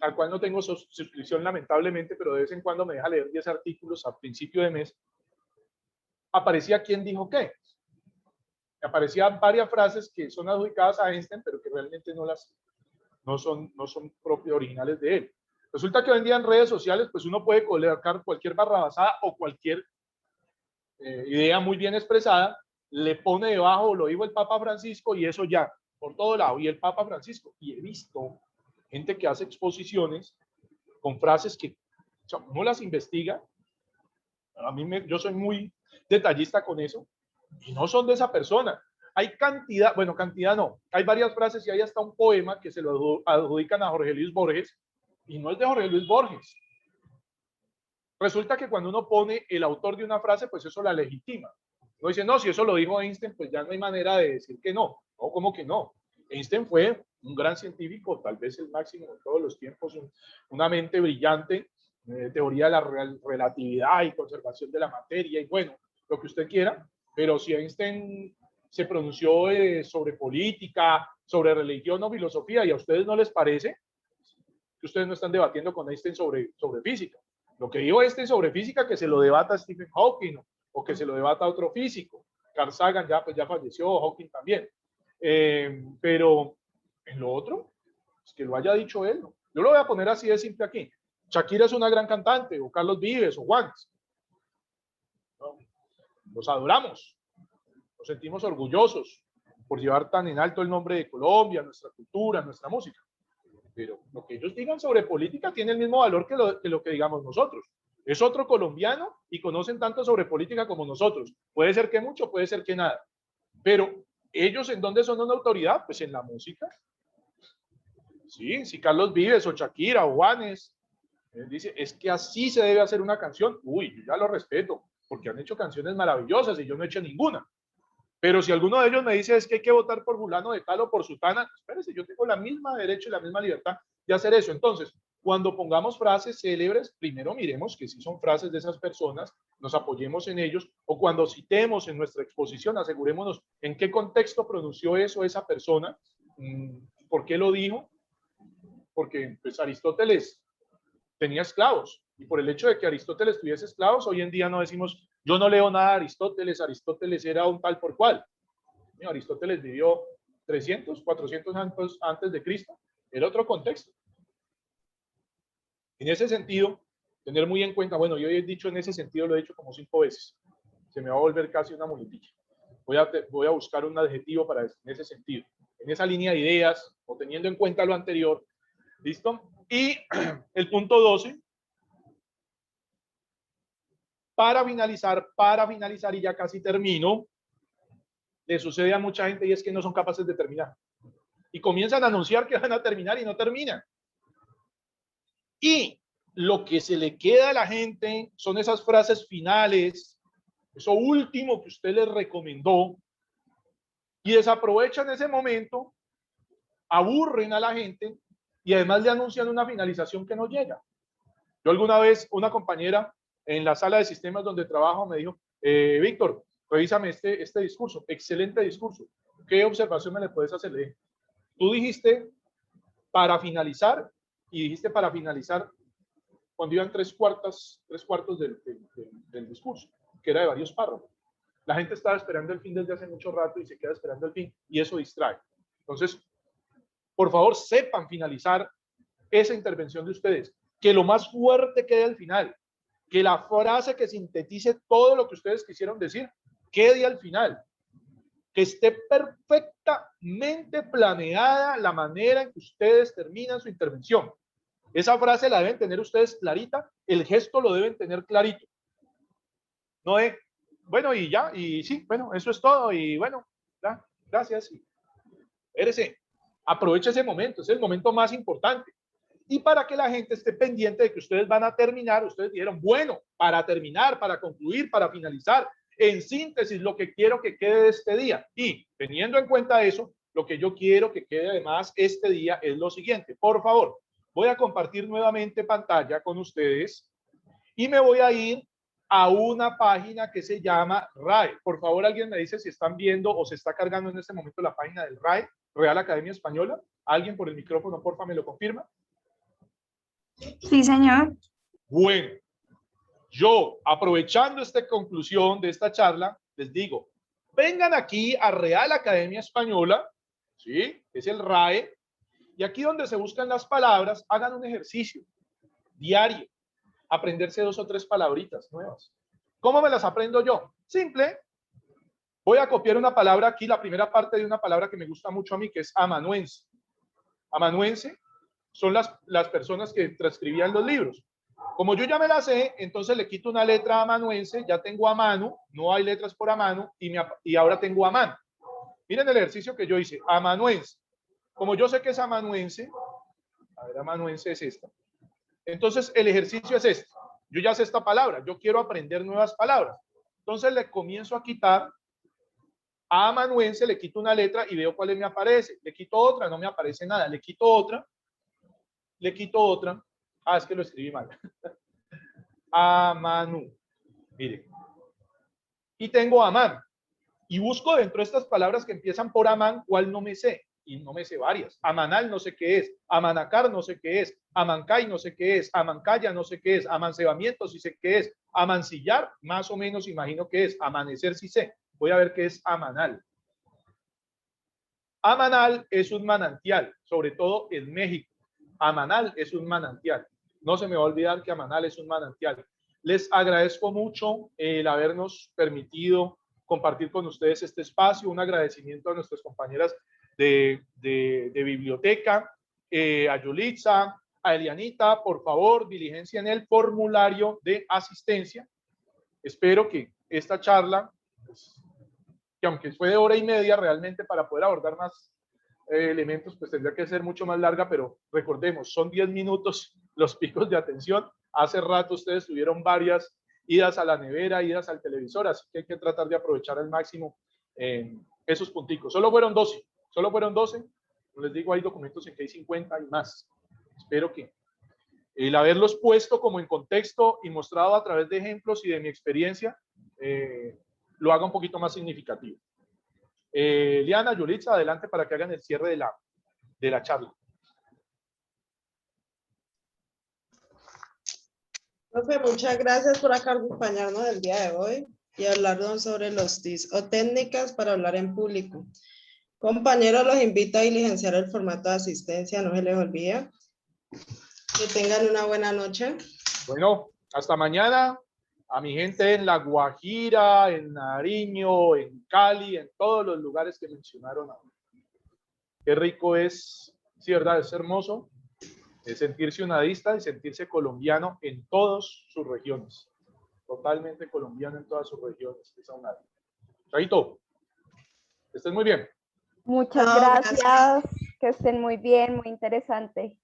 al cual no tengo suscripción lamentablemente, pero de vez en cuando me deja leer 10 artículos a principio de mes, aparecía quién dijo qué. Aparecían varias frases que son adjudicadas a Einstein, pero que realmente no son propios originales de él. Resulta que hoy en día en redes sociales, pues uno puede colocar cualquier barrabasada o cualquier idea muy bien expresada, le pone debajo, lo dijo el Papa Francisco, y eso ya, por todo lado, y el Papa Francisco. Y he visto gente que hace exposiciones con frases que, o sea, uno las investiga. Yo soy muy detallista con eso, y no son de esa persona. Hay cantidad, bueno, cantidad no, hay varias frases y hay hasta un poema que se lo adjudican a Jorge Luis Borges, y no es de Jorge Luis Borges. Resulta que cuando uno pone el autor de una frase, pues eso la legitima. Uno dice, no, si eso lo dijo Einstein, pues ya no hay manera de decir que no. No, ¿cómo que no? Einstein fue un gran científico, tal vez el máximo de todos los tiempos, una mente brillante, teoría de la relatividad y conservación de la materia, y bueno, lo que usted quiera, pero si Einstein se pronunció sobre política, sobre religión o filosofía, y a ustedes no les parece, que ustedes no están debatiendo con Einstein sobre física. Lo que dijo Einstein sobre física, que se lo debata Stephen Hawking, o que se lo debata otro físico. Carl Sagan ya falleció, Hawking también. Pero en lo otro, es que lo haya dicho él, ¿no? Yo lo voy a poner así de simple aquí. Shakira es una gran cantante, o Carlos Vives, o Juanes. ¿No? Los adoramos, nos sentimos orgullosos por llevar tan en alto el nombre de Colombia, nuestra cultura, nuestra música. Pero lo que ellos digan sobre política tiene el mismo valor que lo que digamos nosotros. Es otro colombiano y conocen tanto sobre política como nosotros. Puede ser que mucho, puede ser que nada. Pero ellos, ¿en dónde son una autoridad? Pues en la música. Sí, si Carlos Vives o Shakira o Juanes dice, es que así se debe hacer una canción. Uy, yo ya lo respeto, porque han hecho canciones maravillosas y yo no he hecho ninguna. Pero si alguno de ellos me dice es que hay que votar por fulano de tal o por sutana, espérese, yo tengo la misma derecho y la misma libertad de hacer eso. Entonces, cuando pongamos frases célebres, primero miremos que si son frases de esas personas, nos apoyemos en ellos, o cuando citemos en nuestra exposición, asegurémonos en qué contexto pronunció eso esa persona, por qué lo dijo, porque pues Aristóteles tenía esclavos, y por el hecho de que Aristóteles tuviese esclavos, hoy en día no decimos, yo no leo nada de Aristóteles, Aristóteles era un tal por cual. Aristóteles vivió 300, 400 años antes de Cristo, era otro contexto. En ese sentido, tener muy en cuenta, bueno, yo he dicho en ese sentido, lo he dicho como 5 veces, se me va a volver casi una muletilla. Voy a buscar un adjetivo para en ese sentido. en esa línea de ideas o teniendo en cuenta lo anterior. ¿Listo? Y el punto 12, para finalizar y ya casi termino, le sucede a mucha gente y es que no son capaces de terminar. Y comienzan a anunciar que van a terminar y no terminan. Y lo que se le queda a la gente son esas frases finales, eso último que usted les recomendó, y desaprovechan ese momento, aburren a la gente y además le anuncian una finalización que no llega. Yo alguna vez, una compañera en la sala de sistemas donde trabajo me dijo, Víctor, revísame este discurso, excelente discurso. ¿Qué observación me le puedes hacer? Le dije, tú dijiste para finalizar y dijiste para finalizar cuando iban tres cuartos del discurso, que era de varios párrafos. La gente estaba esperando el fin desde hace mucho rato y se queda esperando el fin y eso distrae. Entonces, por favor, sepan finalizar esa intervención de ustedes, que lo más fuerte quede al final, que la frase que sintetice todo lo que ustedes quisieron decir quede al final, que esté perfectamente planeada la manera en que ustedes terminan su intervención. Esa frase la deben tener ustedes clarita, el gesto lo deben tener clarito. No es, bueno, y ya, y sí, bueno, eso es todo, y bueno, ya, gracias. Aproveche ese momento, es el momento más importante. Y para que la gente esté pendiente de que ustedes van a terminar, ustedes dijeron, bueno, para terminar, para concluir, para finalizar, en síntesis, lo que quiero que quede de este día. Y teniendo en cuenta eso, lo que yo quiero que quede además este día es lo siguiente. Por favor, voy a compartir nuevamente pantalla con ustedes y me voy a ir a una página que se llama RAE. Por favor, alguien me dice si están viendo o se está cargando en este momento la página del RAE, Real Academia Española. ¿Alguien por el micrófono, porfa, me lo confirma? Sí, señor. Bueno, yo, aprovechando esta conclusión de esta charla, les digo, vengan aquí a Real Academia Española, ¿sí? Es el RAE, y aquí donde se buscan las palabras, hagan un ejercicio diario, aprenderse 2 o 3 palabritas nuevas. ¿Cómo me las aprendo yo? Simple. Voy a copiar una palabra aquí, la primera parte de una palabra que me gusta mucho a mí, que es amanuense. Amanuense son las personas que transcribían los libros. Como yo ya me la sé, entonces le quito una letra a amanuense, ya tengo a mano, no hay letras por a mano, y ahora tengo a mano. Miren el ejercicio que yo hice, amanuense. Como yo sé que es amanuense, a ver, amanuense es esta. Entonces el ejercicio es este. Yo ya sé esta palabra, yo quiero aprender nuevas palabras. Entonces le comienzo a quitar a amanuense, le quito una letra y veo cuál me aparece. Le quito otra, no me aparece nada. Le quito otra. Le quito otra. Ah, es que lo escribí mal. Amanu. Mire. Y tengo Amán. Y busco dentro de estas palabras que empiezan por Amán, cuál no me sé. Y no me sé varias. Amanal no sé qué es. Amanacar no sé qué es. Amancay no sé qué es. Amancaya no sé qué es. Amancebamiento sí sé qué es. Amancillar más o menos imagino que es. Amanecer sí sé. Voy a ver qué es amanal. Amanal es un manantial, sobre todo en México. Amanal es un manantial. No se me va a olvidar que Amanal es un manantial. Les agradezco mucho el habernos permitido compartir con ustedes este espacio. Un agradecimiento a nuestras compañeras de biblioteca, a Yulitza, a Elianita. Por favor, diligencia en el formulario de asistencia. Espero que esta charla, pues, que aunque fue de hora y media, realmente para poder abordar más elementos, pues tendría que ser mucho más larga, pero recordemos, son 10 minutos los picos de atención. Hace rato ustedes tuvieron varias idas a la nevera, idas al televisor, así que hay que tratar de aprovechar al máximo esos punticos. Solo fueron 12, como les digo, hay documentos en que hay 50 y más. Espero que el haberlos puesto como en contexto y mostrado a través de ejemplos y de mi experiencia, lo haga un poquito más significativo. Liana, Yulitza, adelante para que hagan el cierre de la charla. Profe, muchas gracias por acompañarnos el día de hoy y hablarnos sobre los tips o técnicas para hablar en público. Compañeros, los invito a diligenciar el formato de asistencia, no se les olvide. Que tengan una buena noche. Bueno, hasta mañana. A mi gente en La Guajira, en Nariño, en Cali, en todos los lugares que mencionaron ahora. Qué rico es, sí, ¿verdad? Es hermoso sentirse unadista y sentirse colombiano en todas sus regiones. Totalmente colombiano en todas sus regiones. Esa UNADI. Chaito, estén muy bien. Muchas No, gracias. Que estén muy bien, muy interesante.